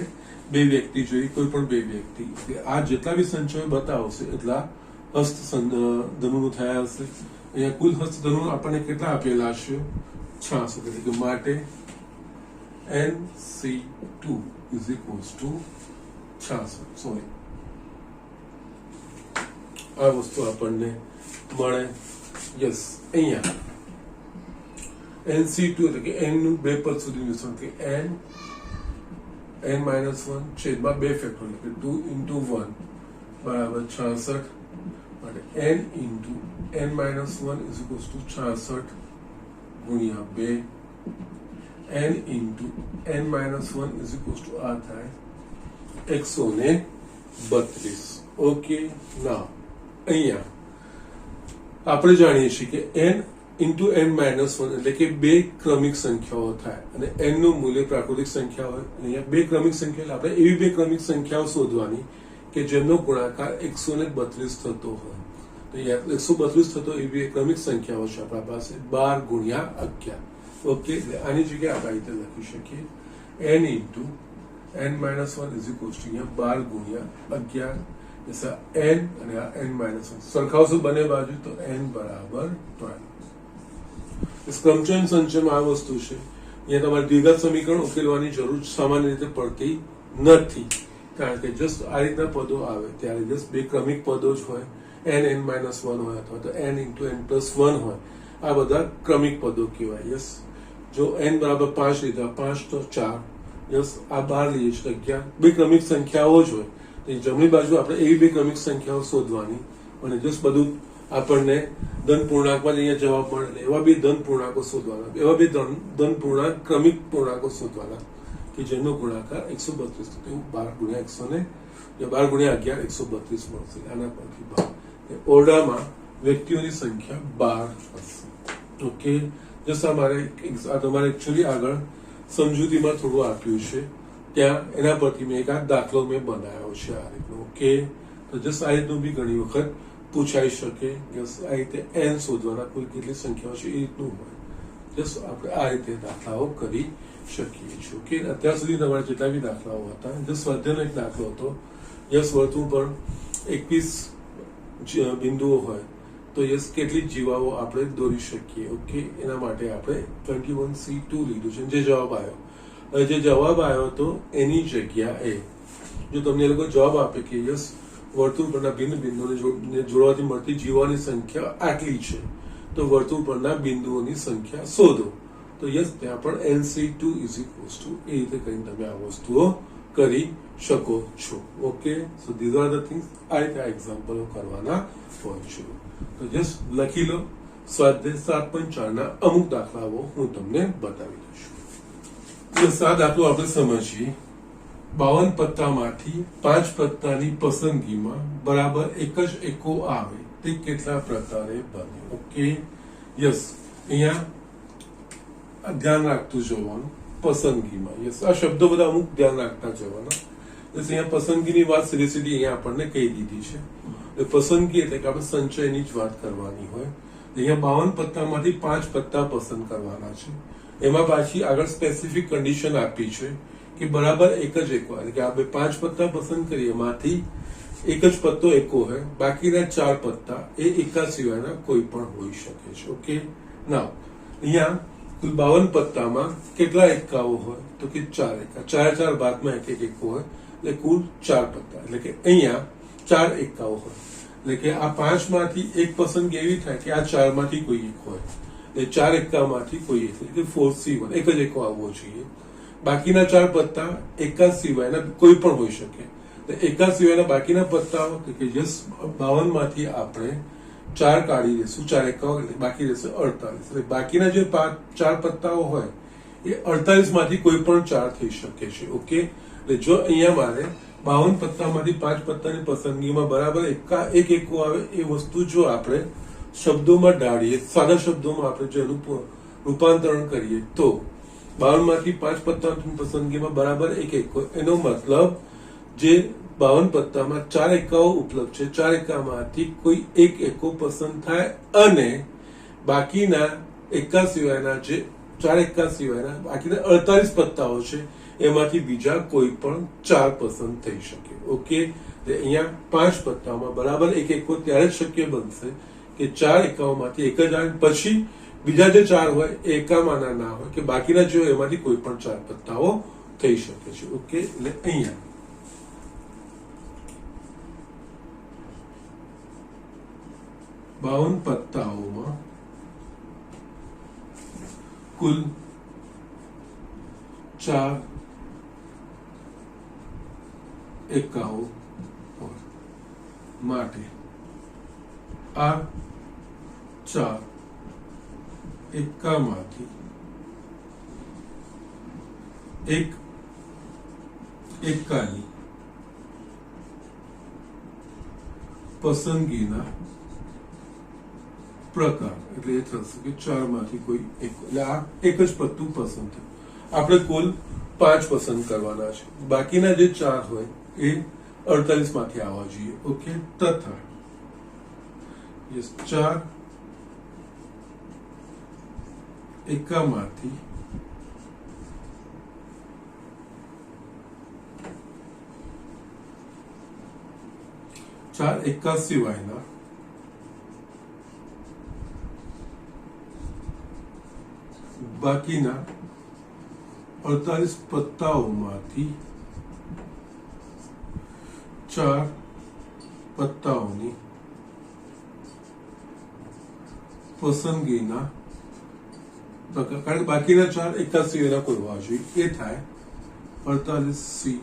બે વ્યક્તિ જોઈએ, કોઈ પણ બે વ્યક્તિ. આ જેટલા બી સંચયો બતાવશે એટલા હસ્તધનુ થયા હશે. અહીંયા કુલ હસ્તધનુ આપણને કેટલા આપેલા છે? 66. એટલે કે માટે NC2 is equals to 66. Sorry, આ વસ્તુ આપણને મળે. યસ, અહીંયા NC2 એટલે કે n નું બે પદ સુધી મિશ્રણ કે n-1 છેદમાં 2 ફેક્ટર એટલે 2 into 1 બરાબર 66 માટે n into n-1 is equals to 66 ગુણ્યા 2 n into n-1 is equals to આ થાય 132. ઓકે, નાઉ અહીંયા આપણે જાણીએ છીએ કે n into n-1 એટલે કે બે ક્રમિક સંખ્યાઓ થાય અને n નું મૂલ્ય પ્રાકૃતિક સંખ્યા હોય. અહીંયા બે ક્રમિક સંખ્યા એટલે આપણે એવી બે ક્રમિક સંખ્યાઓ શોધવાની કે જેમનો ગુણાકાર 132 થતો હોય. તો 132 થતો એવી બે ક્રમિક સંખ્યાઓ છે આપણા પાસે 12 ગુણ્યા 11. ઓકે, એટલે આની જગ્યાએ આપણે આ રીતે લખી શકીએ n into n-1 is equals to 12 ગુણ્યા 11. n અને આ n-1 સરખાવશો બંને બાજુ તો n બરાબર 12. ક્રમચયન સંચયમાં આ વસ્તુ છે. અહીંયા તમારે દ્વિઘાત સમીકરણ ઉકેલવાની જરૂર સામાન્ય રીતે પડતી નથી, કારણ કે જસ્ટ આ રીતના પદો આવે ત્યારે જસ્ટ બે ક્રમિક પદો જ હોય, n-1 હોય અથવા તો n into n+1 હોય. આ બધા ક્રમિક પદો કહેવાય. યસ, જો n બરાબર 5 લીધા, 5 તો 4, યસ આ 12 લઈએ છીએ 11, બે ક્રમિક સંખ્યાઓ જ હોય. જમણી બાજુ આપણે એવી બે ક્રમિક સંખ્યાઓ શોધવાની અને જસ્ટ બધું આપણને ધન પૂર્ણાંકમાં અહીંયા જવાબ મળે એવા બે ધન પૂર્ણાંકો શોધવાના, એવા બે ધન પૂર્ણાંક ક્રમિક પૂર્ણાંકો શોધવાના કે જેનો ગુણાકાર 132 થતો. 12 ગુણ્યા 12 ગુણ્યા 11 132 મળશે. આના પરથી ઓરડામાં વ્યક્તિઓની સંખ્યા 12 હશે. ઓકે, જસ્ટ તમારે એકચ્યુઅલી આગળ સમજૂતીમાં થોડું આપ્યું છે, ત્યાં એના પરથી મેં એક આ દાખલો મેં બનાવ્યો છે આ રીતનો. ઓકે, તો જસ્ટ આ રીતનું બી ઘણી વખત પૂછાઈ શકે. જસ્ટ આ રીતે n શોધવાના, કોઈ કેટલી સંખ્યાઓ છે એ રીતનું હોય. જસ્ટ આપણે આ રીતે દાખલાઓ કરી શકીએ છીએ. ઓકે, અત્યાર સુધી તમારે જેટલા બી દાખલાઓ હતા, જસ્ટ સ્વાધ્યાયનો એક દાખલો હતો. યસ, વર્તુળ પર 21 બિંદુઓ હોય તો યસ કેટલી જીવાઓ આપણે દોરી શકીએ. ઓકે, એના માટે આપણે 21C2 લીધું છે. જે જવાબ આવ્યો, જે જવાબ આવ્યો તો એની જગ્યાએ જો તમને એ લોકો જવાબ આપે કે યસ વર્તુળ પરના ભિન્ન બિંદુઓને જોડવાથી મળતી જીવાઓની સંખ્યા આટલી છે, તો વર્તુળ પરના બિંદુઓની સંખ્યા શોધો. તો યસ ત્યાં પણ NC2 is equals to એ રીતે કરીને તમે આ વસ્તુઓ કરી શકો છો. Okay, so these are the things. આ રીતે આ એક્ઝામ્પલો કરવાના હોય છે. તો જસ્ટ લખી લો. સ્વાધ્યાય 7.4 ના અમુક દાખલાઓ હું તમને બતાવી દઈશ. આ દાખલો આપણે સમજીએ. 52 પત્તામાંથી 5 પત્તાની પસંદગીમાં બરાબર એક જ એકો આવે તે કેટલા પ્રકારે બને. ઓકે, યસ અહીંયા ધ્યાન રાખતું જવાનું પસંદગીમાં. યસ, આ શબ્દો બધા અમુક ધ્યાન રાખતા જવાના. યસ, અહીંયા પસંદગીની વાત સીધી સીધી અહીંયા આપણને કહી દીધી છે. પસંદગી એટલે કે આપણે સંચયની જ વાત કરવાની હોય. અહીંયા 52 પત્તામાંથી 5 પત્તા પસંદ કરવાના છે. એમાં પાછી આગળ સ્પેસિફિક કન્ડિશન આપી છે કે બરાબર એક જ એકો, એટલે કે આપણે 5 પત્તા પસંદ કરીએ એમાંથી એક જ પત્તો એકો હોય, બાકીના 4 પત્તા એ એકા સિવાયના કોઈ પણ હોઈ શકે છે. ઓકે, નાઉ અહીંયા કુલ 52 પત્તામાં કેટલા એકાઓ હોય તો કે 4 એકા, 4 ભાગમાં એક એક એકો હોય એટલે કુલ 4 પત્તા, એટલે કે અહીંયા 4 એકાઓ હોય. એટલે કે આ 5 માંથી એક પસંદગી એવી થાય કે આ 4 માંથી કોઈ એક હોય, એટલે 4 એકામાંથી કોઈ એક, એટલે 4C1 એક જ એકો આવવો જોઈએ. બાકીના 4 પત્તા એકા સિવાયના કોઈ પણ હોઈ શકે. એકા સિવાયના બાકીના પત્તાઓ કે યસ 52 માંથી આપણે 4 કાઢી દઈશું, 4 એકાઓ એટલે બાકી રહેશે 48. એટલે બાકીના જે 4 પત્તાઓ હોય એ 48 માંથી કોઈ પણ 4 થઈ શકે છે. ઓકે, એટલે જો અહીંયા મારે 52 પત્તામાંથી 5 પત્તાની પસંદગીમાં બરાબર એક એકો આવે એ વસ્તુ જો આપણે શબ્દોમાં ઢાળીએ, સાદા શબ્દોમાં આપણે જો એનું રૂપાંતરણ કરીએ તો 52 માંથી 5 પત્તાની પસંદગીમાં બરાબર એક એકો, એનો મતલબ જે 52 પત્તામાં 4 એકાઓ ઉપલબ્ધ છે, 4 એકામાંથી કોઈ એક એકો પસંદ થાય અને બાકીના એકા સિવાયના જે 4 એકા સિવાયના બાકીના 48 પત્તાઓ છે એમાંથી બીજા કોઈ પણ 4 પસંદ થઈ શકે. ઓકે, અહીંયા 5 પત્તામાં બરાબર એક એકો ત્યારે જ શક્ય બનશે કે 4 એકાઓમાંથી એક જ આવે, પછી બીજા જે 4 હોય એ એકામાંના ના હોય કે બાકીના જે હોય એમાંથી કોઈ પણ 4 પત્તાઓ થઈ શકે છે. ઓકે, એટલે અહીંયા બાવન પત્તાઓમાં કુલ 4 એકાઓ માટે આ 4 એકામાંથી એક એકાની પસંદગીના પ્રકાર, એટલે એ થશે કે 4 માંથી કોઈ એક, એટલે આ એક જ પત્તું પસંદ થયું. આપણે કુલ 5 પસંદ કરવાના છે, બાકીના જે 4 હોય એ 48 માંથી આવવા જોઈએ. ઓકે, તથા 4 એકામાંથી ચાર એકા સિવાયના બાકીના 48 પત્તાઓમાંથી 4 પત્તાઓની પસંદગીના પ્રકાર, કારણ કે બાકીના 4 એકા સિવાયના કોઈ હોવા જોઈએ, એ થાય 48C4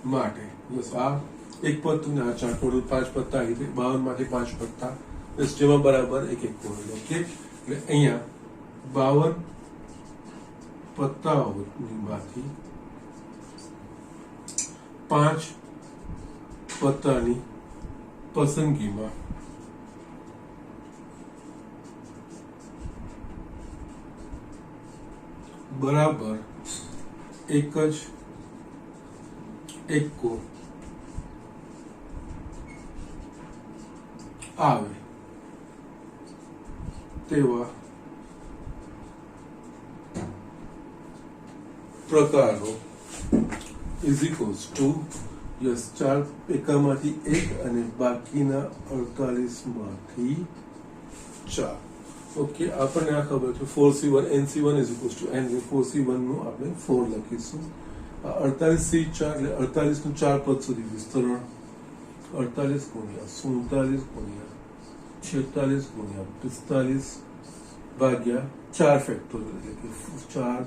માટે. બસ આ એક પત્તું ને આ 4 ટોટલ 5 પત્તા, એટલે 52 માંથી 5 પત્તા, બસ જેમાં બરાબર એક એક કોણ. ઓકે, એટલે અહીંયા 52 પત્તાઓમાંથી 5 પત્તાની પસંદગીમાં બરાબર એક જ એકો આવે તેવા પ્રકારો ઇઝ ઇક્વલ્સ ટુ 4 એકામાંથી એક અને બાકીના 48 માંથી 4. ઓકે, આપણને આ ખબર છે 4C1 NC1 is equals to N, 4C1 નું આપણે 4 લખીશું. 48C4 એટલે 48 નું 4 પદ સુધી વિસ્તરણ, 48 ગુણ્યા 47 ગુણ્યા 46 ગુણ્યા 45 ભાગ્યા 4 ફેક્ટોરિયલ, એટલે કે 4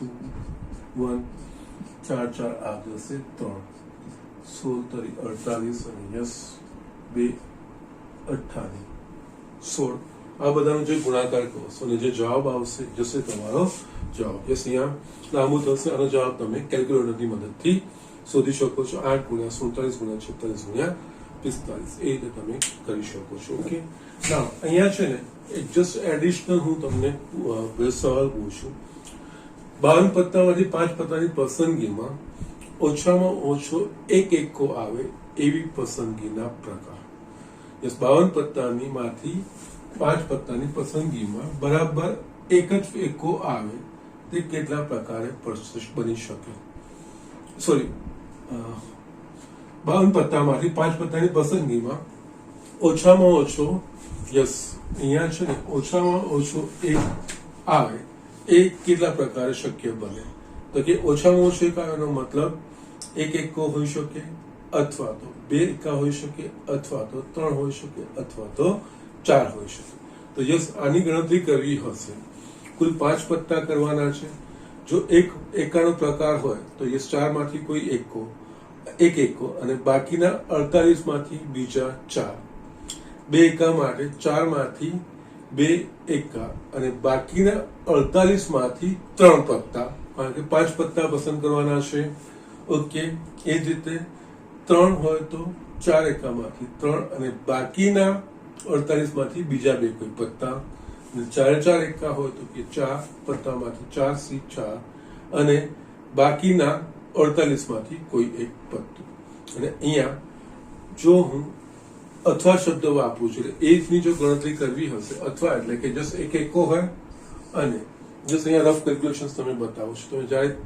2 1 4 4 આ જશે 3, 16 તરી 48 અને યસ 2 28 16. આ બધાનો જે ગુણાકાર કરશો અને જે જવાબ આવશે જશે તમારો જવાબ. યસ, અહીંયા લાંબુ થશે, આનો જવાબ તમે કેલ્ક્યુલેટરની મદદથી શોધી શકો છો. 8 ગુણ્યા 47 ગુણ્યા 46 ગુણ્યા 45 એ રીતે તમે કરી શકો છો. ઓકે, ના અહીંયા છે ને એક જસ્ટ એડિશનલ હું તમને બે સવાલ પૂછું. 52 પત્તામાંથી 5 પત્તાની પસંદગીમાં ઓછામાં ઓછો એક એકો આવે એવી પસંદગીના પ્રકાર. યસ, 52 પત્તાની માંથી 5 પત્તાની પસંદગીમાં બરાબર એક જ એકો આવે તે કેટલા પ્રકારે બની શકે? સોરી, 52 પત્તામાંથી 5 પત્તાની પસંદગીમાં ઓછામાં ઓછો, યસ અહીંયા છે ને ઓછામાં ઓછો એક આવે એ કેટલા પ્રકારે શક્ય બને? તો કે ઓછામાં ઓછો એક આવે એનો મતલબ એક એકો હોઈ શકે, અથવા તો 2 એકા હોઈ શકે, અથવા તો 3 હોઈ શકે, અથવા તો 4 હોઈ શકે. તો યસ, આની ગણતરી કરવી હશે. કુલ 5 પત્તા કરવાના છે. જો એક એકાનો પ્રકાર હોય તો યસ 4 માંથી કોઈ એક એકો અને બાકીના 48 માંથી બીજા 4. 2 એકા માટે 4 માંથી 2 એકા અને બાકીના 48 માંથી 3 પત્તા, કારણ કે 5 પત્તા પસંદ કરવાના છે. ઓકે, એ જ રીતે 3 હોય તો 4 એકામાંથી 3 અને બાકીના 48 માંથી બીજા 2 કોઈ પત્તા, 4 એકા હોય તો કે 4 પત્તામાંથી 4C4 અને બાકીના 48 માંથી કોઈ એક પત્તું. અને અહીંયા જો હું અથવા શબ્દ વાપરું છું એટલે એજની જો ગણતરી કરવી હશે, અથવા એટલે કે જસ્ટ એક એકો હોય અને જસ્ટ અહીંયા રફ કેલ્ક્યુલેશન તમે બતાવો છો,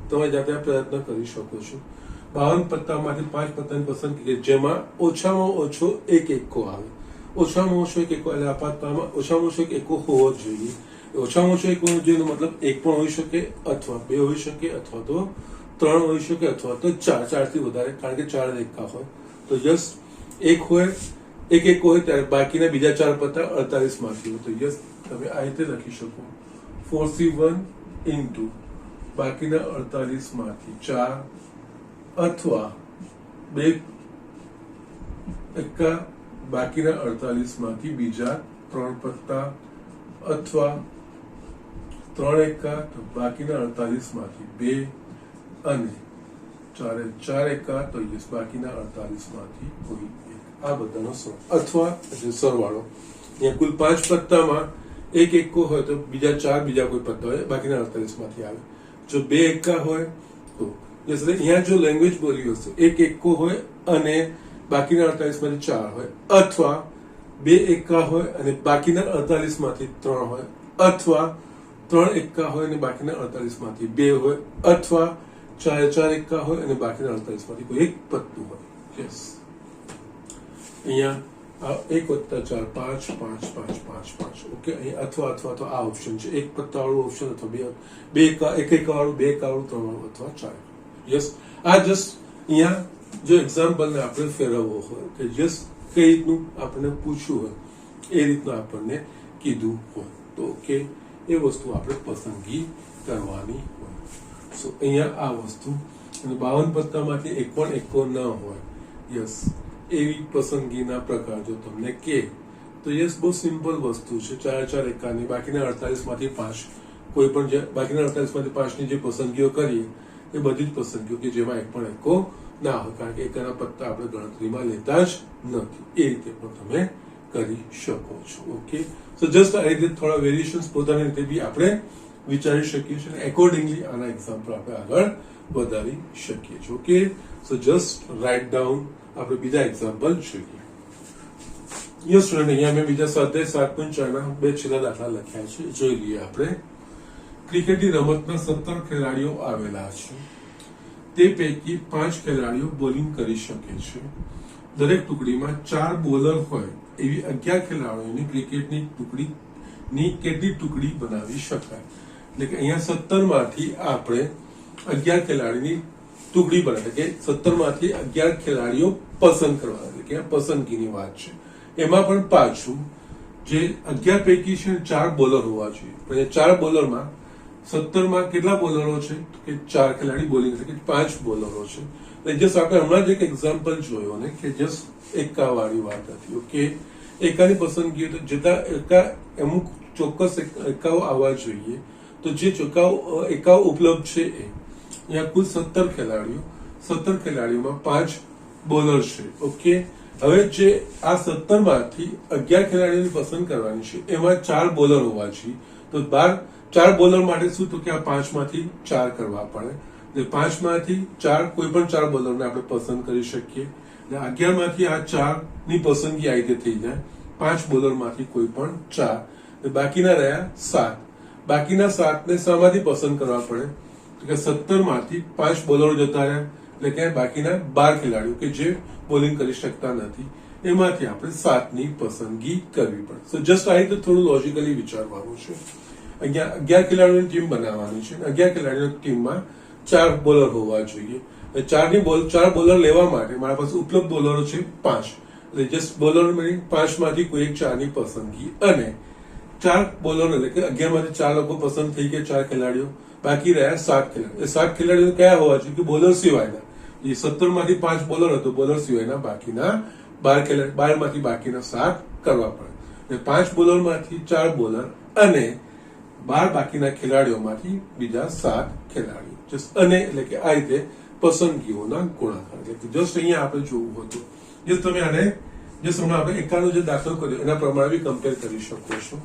તમે જાતે પ્રયત્ન કરી શકો છો. 52 પત્તામાંથી 5 પત્તાની પસંદગી જેમાં ઓછામાં ઓછો એક એકો આવે. ઓછામાં ઓછો એક એકો એટલે આ પત્તામાં ઓછામાં ઓછો એક એકો હોવો જ જોઈએ. ઓછામાં ઓછો એક હોવો જોઈએ મતલબ એક પણ હોઈ શકે, અથવા બે હોઈ શકે, અથવા તો 3 હોઈ શકે, અથવા તો 4. 4 થી વધારે, કારણ કે 4 એકા હોય તો યસ એક હોય, એક એકો હોય ત્યારે બાકીના બીજા 4 પત્તા 48 માંથી હોય તો યસ તમે આ રીતે લખી શકો 4C1 ઇન્ટુ બાકીના 48 માંથી 4, અથવા 2 એકા બાકીના 48 માંથી બીજા 3 પત્તા, અથવા 3 એકા તો બાકીના 48 માંથી 2, અને 4 એકા તો યસ બાકીના 48 માંથી કોઈ એક. આ બધાનો અથવા સરવાળો. અહીંયા કુલ 5 પત્તામાં એક એકો હોય તો બીજા 4 બીજા કોઈ પત્તા હોય બાકીના 48 માંથી આવે. જો 2 એકા હોય તો અહીંયા જો લેંગ્વેજ બોલી હશે એક એકો હોય અને બાકીના 48 માંથી 4 હોય, અથવા 2 એકા હોય અને બાકીના 48 માંથી 3 હોય, અથવા 3 એકા હોય અને બાકીના 48 માંથી 2 હોય, અથવા 4 એકા હોય અને બાકીના 48 માંથી કોઈ એક પત્તું હોય. યસ અહીંયા 1 + 4 5 5 5 5 5. ઓકે, અહીંયા અથવા તો આ ઓપ્શન છે, એક પત્તા વાળું ઓપ્શન, અથવા બે એકા વાળું, 2 એકા વાળું, 3 વાળું, અથવા 4. યસ આ જસ્ટ અહીંયા જો એક્ઝામ્પલને આપણે ફેરવવો હોય કે જસ્ટ કઈ રીતનું આપણને પૂછ્યું હોય એ રીતનું આપણને કીધું હોય તો ઓકે એ વસ્તુ આપણે પસંદગી કરવાની હોય. સો અહીંયા આ વસ્તુ, અને 52 પત્તામાંથી એક પણ એકો ન હોય, યસ એવી પસંદગીના પ્રકાર જો તમને કે તો યસ બહુ સિમ્પલ વસ્તુ છે. 4 એકાની બાકીના 48 માંથી 5, કોઈ પણ જે બાકીના 48 માંથી 5 ની જે પસંદગીઓ કરીએ એ બધી જ પસંદગીઓ કે જેમાં એક પણ એકો ના હોય, કારણ કે એકાના પત્તા આપણે ગણતરીમાં લેતા જ નથી. એ રીતે પણ તમે કરી શકો છો. ઓકે, સો જસ્ટ આ રીતે થોડા વેરિએશન્સ પોતાની રીતે બી આપણે વિચારી શકીએ છીએ અને એકોર્ડિંગલી આના એક્ઝામ્પલ આપણે આગળ વધારી શકીએ છીએ. ઓકે, સો જસ્ટ રાઇટ ડાઉન આપણે બીજા એક્ઝામ્પલ જોઈએ. યસ સ્ટુડન્ટ, અહીંયા મેં બીજા સ્વાધ્યાય 7.4 ના 2 છેલ્લા દાખલા લખ્યા છે, જોઈ લઈએ આપણે. ક્રિકેટની રમતમાં 17 ખેલાડીઓ આવેલા છે. તે પૈકી 5 ખેલાડીઓ બોલિંગ કરી શકે છે. દરેક ટુકડીમાં 4 બોલર હોય એવી 11 ખેલાડીઓની ક્રિકેટની ટુકડીની કેટલી ટુકડી બનાવી શકાય? એટલે કે અહીંયા 17 માંથી આપણે 11 ખેલાડીની ટુકડી બનાવી, કે 17 માંથી 11 ખેલાડીઓ પસંદ કરવા, એટલે કે પસંદગીની વાત છે. એમાં પણ પાછું જે 11 પૈકી છે 4 બોલર હોવા જોઈએ, પણ 4 બોલરમાં 17 માં કેટલા બોલરો છે કે 4 ખેલાડી બોલિંગ, એટલે કે 5 બોલરો છે. એટલે જસ્ટ આપણે હમણાં જ એક એક્ઝામ્પલ જોયો ને કે જસ્ટ એકા વાળી વાત હતી. ઓકે, એકાની પસંદગી તો જેટલા એકા અમુક ચોક્કસ એકાઓ આવવા જોઈએ, તો જે એકાઓ ઉપલબ્ધ છે એ અહીંયા કુલ 17 ખેલાડીઓમાં 5 બોલર છે. ઓકે, હવે જે આ 17 માંથી 11 ખેલાડીઓની પસંદ કરવાની છે એમાં 4 બોલર હોવા જોઈએ, તો 4 બોલર માટે શું તો કે આ 5 માંથી 4 કરવા પડે. એટલે 5 માંથી 4 કોઈ પણ 4 બોલરને આપણે પસંદ કરી શકીએ. એટલે 11 માંથી આ 4 ની પસંદગી આ રીતે થઈ જાય, 5 બોલર માંથી કોઈ પણ 4, બાકીના રહ્યા 7. બાકીના 7 ને શામાંથી પસંદ કરવા પડે તો કે 17 માંથી 5 બોલરો જતા રહ્યા, એટલે કે બાકીના 12 ખેલાડીઓ કે જે બોલિંગ કરી શકતા નથી, એમાંથી આપણે 7 ની પસંદગી કરવી પડે. સો જસ્ટ આ રીતે થોડું લોજિકલી વિચારવાનું છે. અહીંયા 11 ખેલાડીઓની ટીમ બનાવવાની છે, 11 ખેલાડીઓની ટીમમાં 4 બોલર હોવા જોઈએ. 4 બોલર લેવા માટે મારા પાસે ઉપલબ્ધ બોલરો છે 5, એટલે જસ્ટ બોલર 5 માંથી કોઈ એક 4 ની પસંદગી, અને 4 બોલર એટલે કે 11 માંથી 4 લોકો પસંદ થઈ ગયા, 4 ખેલાડીઓ, બાકી રહ્યા 7 ખેલાડીઓ. 7 ખેલાડીઓ કયા હોવા જોઈએ કે બોલર સિવાયના. એ 17 માંથી 5 બોલર હતો, બોલર સિવાયના બાકીના 12 ખેલાડી, 12 માંથી બાકીના 7 કરવા પડે. 5 બોલર માંથી 4 બોલર અને 12 બાકીના ખેલાડીઓમાંથી બીજા 7 ખેલાડીઓ. જસ્ટ અને એટલે કે આ રીતે પસંદગીઓના ગુણાકાર. એટલે કે જસ્ટ અહીંયા આપણે જોવું હતું. જસ્ટ તમે આને જસ્ટ હમણાં આપણે એકાનો જે દાખલો કર્યો એના પ્રમાણે બી કમ્પેર કરી શકો છો.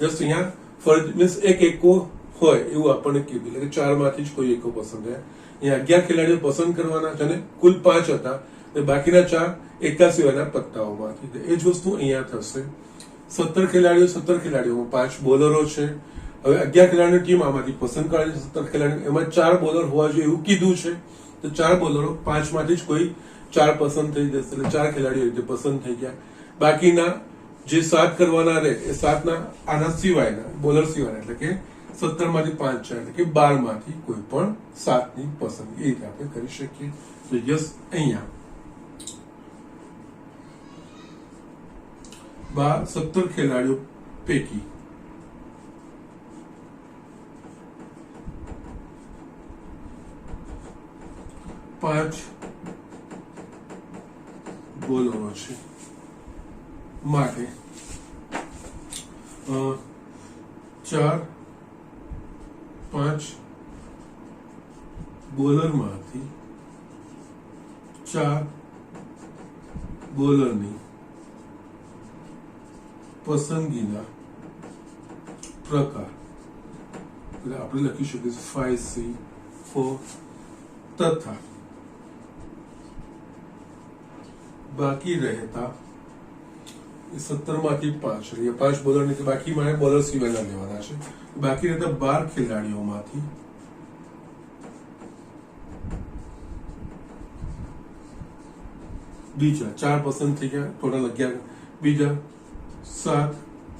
જસ્ટ અહીંયા મીન્સ એક એકો હોય એવું આપણને કીધું, એટલે કે 4 માંથી જ કોઈ એક પસંદ થયા. અહીંયા 11 ખેલાડીઓ પસંદ કરવાના છે અને કુલ 5 હતા, બાકીના 4 એકા સિવાયના પત્તાઓમાંથી. એ જ વસ્તુ અહીંયા થશે. 17 ખેલાડીઓમાં 5 બોલરો છે. હવે 11 ખેલાડીની ટીમ આમાંથી પસંદ કરે છે. 17 ખેલાડીઓ એમાં 4 બોલર હોવા જોઈએ એવું કીધું છે. તો 4 બોલરો 5 માંથી જ કોઈ 4 પસંદ થઈ જશે, એટલે 4 ખેલાડીઓ રીતે પસંદ થઈ ગયા. બાકીના જે 7 કરવાના રહે એ 7 ના આના સિવાયના બોલર સિવાયના, એટલે કે 17 માંથી 5 છે, એટલે કે 12 માંથી કોઈ પણ 7 ની પસંદગી એ રીતે આપણે કરી શકીએ. તો યસ અહીંયા 17 ખેલાડીઓ પૈકી 5 બોલરો છે માટે 4, 5 બોલરમાંથી 4 બોલરની પસંદગીના પ્રકાર, એટલે આપણે લખી શકીએ 5C4 તથા બાકી રહેતા 17 માંથી 5, એટલે 5 બોલરની બાકી મારે બોલર સિવાયના લેવાના છે. બાકી રહેતા 12 ખેલાડીઓમાંથી બીજા 4 પસંદ થઈ ગયા, ટોટલ 11. બીજા 7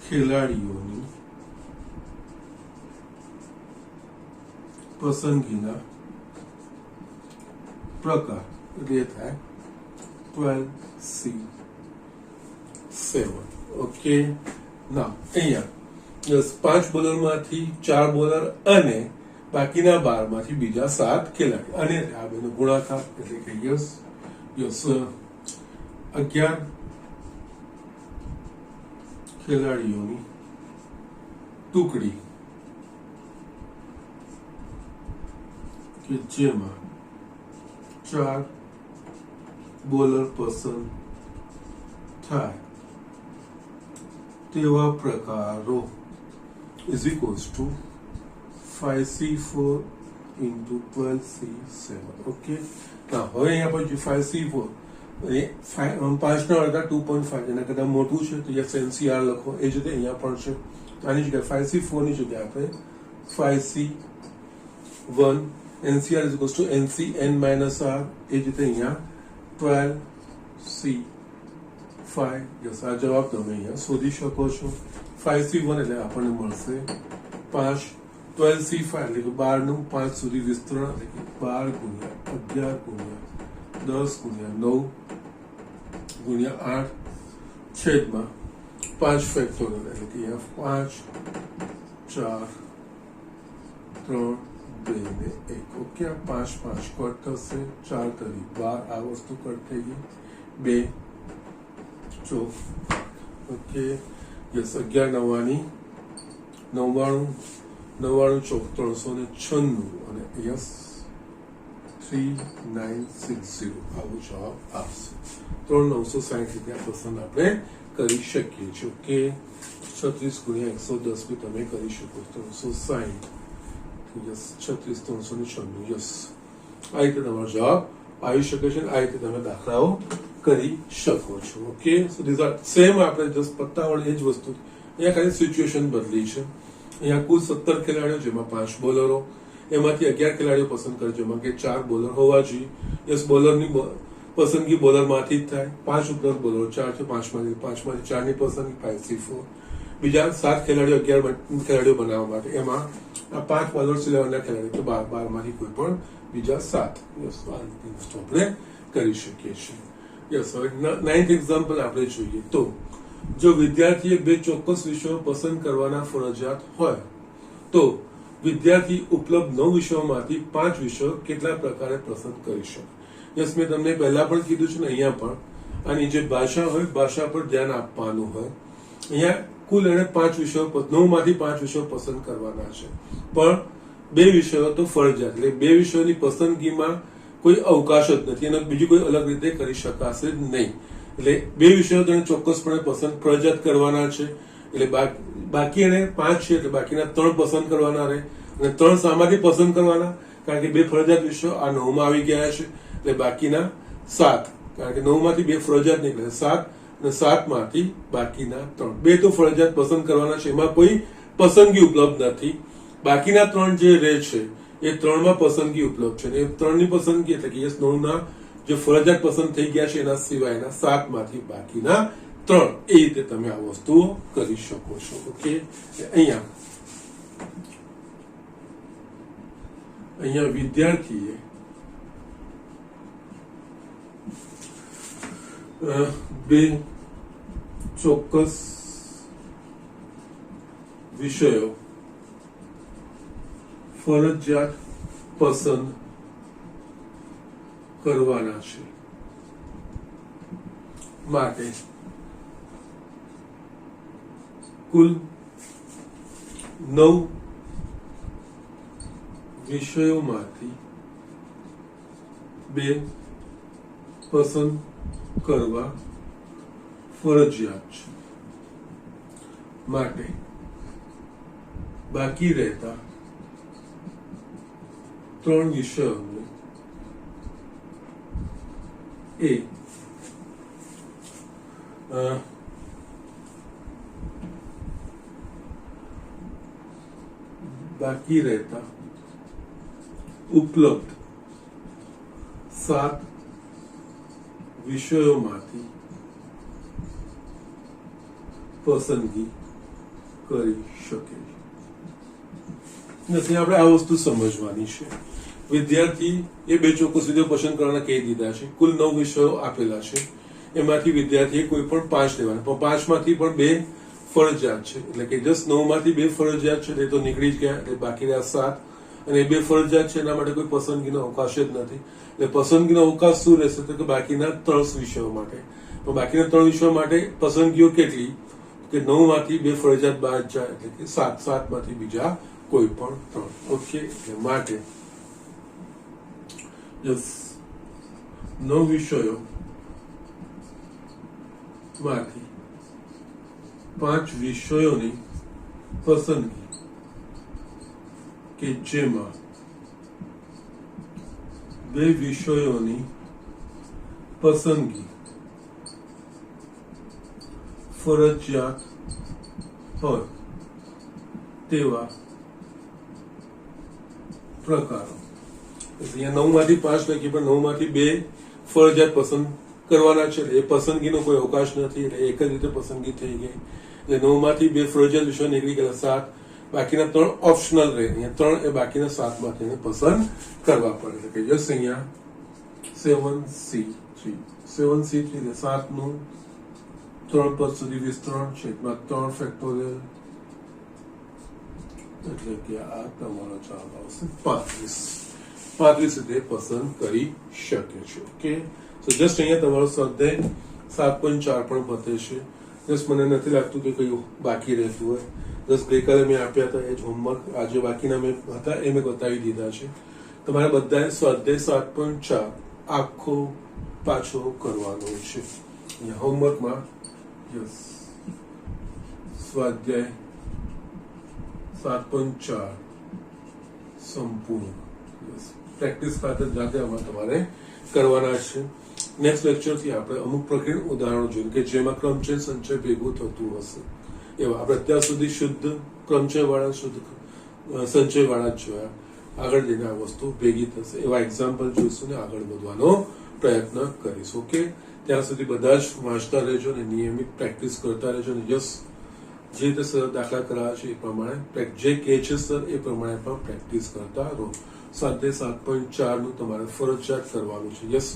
ખેલાડીઓની પસંદગીના પ્રકાર, એટલે થાય 12C7. ઓકે. ના અહીંયા 5 બોલરમાંથી 4 બોલર અને બાકીના 12 માંથી બીજા 7 ખેલાડી, અને આ બેનો ગુણાકાર, એટલે કે યસ 11 ખેલાડીઓની ટુકડી કે જેમાં 4 બોલર પસંદ થાય તેવા પ્રકારો is equals to 5C4 into 12C7. Okay. ના હવે અહીંયા પછી 5C4 5 ના અડધા 2.5, એના કરતા મોટું છે તો યસ NCR લખો. એ જ રીતે અહીંયા પણ છે. આની જગ્યાએ 5C4 ની જગ્યાએ આપણે 5C1 NCR is equals to NCN minus R. એ જ રીતે અહીંયા 12C5. યસ આ જવાબ તમે અહીંયા શોધી શકો છો. 5C1 એટલે આપણને મળશે 5, 12C5 એટલે કે 12 નું 5 સુધી વિસ્તરણ, એટલે કે 12 ગુણ્યા 11 ગુણ્યા 10 ગુણ્યા 9 ગુણ્યા 8 છેદમાં 5 ફેક્ટોરિયલ, એટલે કે અહીંયા 5, 4, 3, 2 ને 1. ઓકે. આ 5, 5 કટ થશે, 4 તરી 12, આ વસ્તુ કટ થઈ ગઈ, 2 ચોક. ઓકે. યસ 11 નવ્વાણી 99 ચોક 396, અને યસ 3960 આવો જવાબ આવશે. 3960 રૂપિયા પસંદ આપણે કરી શકીએ છીએ. ઓકે. 36 ગુણ્યા 110 બી તમે કરી શકો. 360 યસ 36 396 યસ. આ રીતે તમારો જવાબ આવી શકે છે. આ રીતે તમે દાખલાઓ કરી શકો છો. Okay. So these are same, આપણે જસ્ટ પત્તાવાળી એ જ વસ્તુ, અહીંયા ખાલી સિચ્યુએશન બદલી છે. અહીંયા કુલ 17 ખેલાડીઓ, જેમાં 5 બોલરો, એમાંથી 11 ખેલાડીઓ પસંદ કરે, જેમાં કે 4 બોલર હોવા જોઈએ. યસ બોલરની પસંદગી બોલરમાંથી જ થાય. 5 ઉપરાંત બોલરો 4 છે, 5 માંથી 4 ની પસંદગી 5C4. બીજા 7 ખેલાડીઓ 11 ખેલાડીઓ બનાવવા માટે, એમાં આ 5 બોલર સિવાયના ખેલાડીઓ, તો 12 માંથી કોઈ પણ બીજા 7. યસ આ રીતે વસ્તુ આપણે કરી શકીએ છીએ. યસ. હવે 9th એક્ઝામ્પલ આપણે જોઈએ તો, જો વિદ્યાર્થીએ 2 ચોક્કસ વિષયો પસંદ કરવાના ફરજિયાત હોય તો વિદ્યાર્થી ઉપલબ્ધ 9 વિષયોમાંથી 5 વિષયો કેટલા પ્રકારે પસંદ કરી શકે. યસ મેં તમને પહેલા પણ કીધું છે ને, અહીંયા પણ આની જે ભાષા હોય, ભાષા પર ધ્યાન આપવાનું હોય. અહીંયા કુલ એને 5 વિષયો, 9 માંથી 5 વિષયો પસંદ કરવાના છે, પણ 2 વિષયો તો ફરજિયાત, એટલે 2 વિષયોની પસંદગીમાં કોઈ અવકાશ જ નથી, અને બીજી કોઈ અલગ રીતે કરી શકાશે જ નહીં. એટલે 2 વિષયો તેને ચોક્કસપણે પસંદ ફરજિયાત કરવાના છે. એટલે બાકી એને 5 છે, એટલે બાકીના 3 પસંદ કરવાના રહે, અને 3 શામાંથી પસંદ કરવાના? કારણ કે 2 ફરજિયાત વિષયો આ 9 માં આવી ગયા છે, એટલે બાકીના 7, કારણ કે 9 માંથી 2 ફરજિયાત નીકળે 7, અને 7 માંથી બાકીના 3. 2 તો ફરજિયાત પસંદ કરવાના છે, એમાં કોઈ પસંદગી ઉપલબ્ધ નથી. બાકીના 3 જે રહે છે એ 3 માં પસંદગી ઉપલબ્ધ છે, એ 3 ની પસંદગી એટલે કે 9 ના જે ફરજિયાત પસંદ થઈ ગયા છે એના સિવાયના 7 માંથી બાકીના 3. એ રીતે તમે આ વસ્તુઓ કરી શકો છો. ઓકે, અહીંયા વિદ્યાર્થીએ બે ચોક્કસ વિષયો ફરજિયાત પસંદ કરવાના છે, માટે કુલ 9 વિષયોમાંથી 2 પસંદ કરવા ફરજિયાત છે, માટે બાકી રહેતા 3 વિષયોને બાકી રહેતા ઉપલબ્ધ 7 વિષયોમાંથી પસંદગી કરી શકે. નથી આપણે આ વસ્તુ સમજવાની છે. વિદ્યાર્થી એ 2 ચોક્કસ વિષયો પસંદ કરવાના કહી દીધા છે. કુલ 9 વિષયો આપેલા છે, એમાંથી વિદ્યાર્થીએ કોઈ પણ 5 લેવાના, પણ 5 માંથી પણ 2 ફરજિયાત છે, એટલે કે જસ્ટ 9 માંથી 2 ફરજિયાત છે એ તો નીકળી જ ગયા, એટલે બાકી રહ્યા 7, અને 2 ફરજિયાત છે એના માટે કોઈ પસંદગીનો અવકાશ જ નથી. એટલે પસંદગીનો અવકાશ શું રહેશે? તો કે બાકીના 3 વિષયો માટે. તો બાકીના 3 વિષયો માટે પસંદગીઓ કેટલી? કે 9 માંથી 2 ફરજિયાત બાદ જાય, એટલે કે 7 માંથી બીજા કોઈ પણ 3. ઓકે, એટલે માટે 9 વિષયો માંથી 5 વિષયોની પસંદગી, કે જેમાં 2 વિષયોની પસંદગી ફરજિયાત હોય તેવા પ્રકારો. અહીંયા 9 માંથી 5 લખી, પણ 9 માંથી 2 ફરજિયાત પસંદ કરવાના છે, એ પસંદગીનો કોઈ અવકાશ નથી, એટલે એક જ રીતે પસંદગી થઈ ગઈ. એટલે 9 માંથી 2 ફરજિયાત વિષયો નીકળી ગયા 7, બાકીના 3 ઓપ્શનલ રહે. અહીંયા 3 એ બાકીના 7 માંથી પસંદ કરવા પડે. એટલે કે જસ્ટ અહીંયા 7C3 7 નું 3 પદ સુધી વિસ્તરણ છે, 3 ફેક્ટોરિયલ, એટલે કે આ તમારો જવાબ આવશે 35 રીતે પસંદ કરી શકે છે. ઓકે, તો જસ્ટ અહીંયા તમારો સ્વાધ્યાય 7.4 પણ પતે છે. જસ્ટ મને નથી લાગતું કે કયું બાકી રહેતું હોય. જસ્ટ ગઈકાલે મેં આપ્યા હતા એ જ હોમવર્ક આજે બાકીના મેં હતા એ મેં બતાવી દીધા છે. તમારે બધાએ સ્વાધ્યાય 7.4 આખો પાછો કરવાનો છે. અહીંયા હોમવર્કમાં સ્વાધ્યાય 7.4 સંપૂર્ણ પ્રેક્ટિસ ખાતર જાતે આમાં તમારે કરવાના છે. નેક્સ્ટ લેક્ચર થી આપણે અમુક પ્રકરણ ઉદાહરણો જોઈએ કે જેમાં ક્રમચય સંચય ભેગું થતું હશે એવા. આપણે અત્યાર સુધી શુદ્ધ ક્રમચય વાળા શુદ્ધ સંચય વાળા જ જોયા. આગળ જઈને આ વસ્તુ ભેગી થશે એવા એક્ઝામ્પલ જોઈશું ને આગળ વધવાનો પ્રયત્ન કરીશું. ઓકે, ત્યાં સુધી બધા જ વાંચતા રહેજો અને નિયમિત પ્રેક્ટિસ કરતા રહેજો. અને યસ, જે રીતે સર દાખલા કરાવે છે એ પ્રમાણે જે કહે છે સર એ પ્રમાણે પણ પ્રેક્ટિસ કરતા રહો. સ્વાધ્યાય 7.4 નું તમારે ફરજિયાત કરવાનું છે. યસ,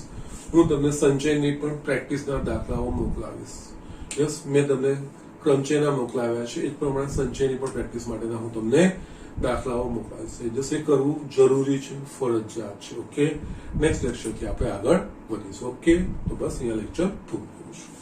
હું તમને સંચયની પણ પ્રેક્ટિસના દાખલાઓ મોકલાવીશ. યસ, મેં તમને ક્રમચયના મોકલાવ્યા છે એ પ્રમાણે સંચયની પણ પ્રેક્ટિસ માટેના હું તમને દાખલાઓ મોકલાવીશ. જશે કરવું જરૂરી છે, ફરજિયાત છે. ઓકે, નેક્સ્ટ લેક્ચરથી આપણે આગળ વધીશું. ઓકે, તો બસ અહીંયા લેક્ચર પૂરું કરીશું.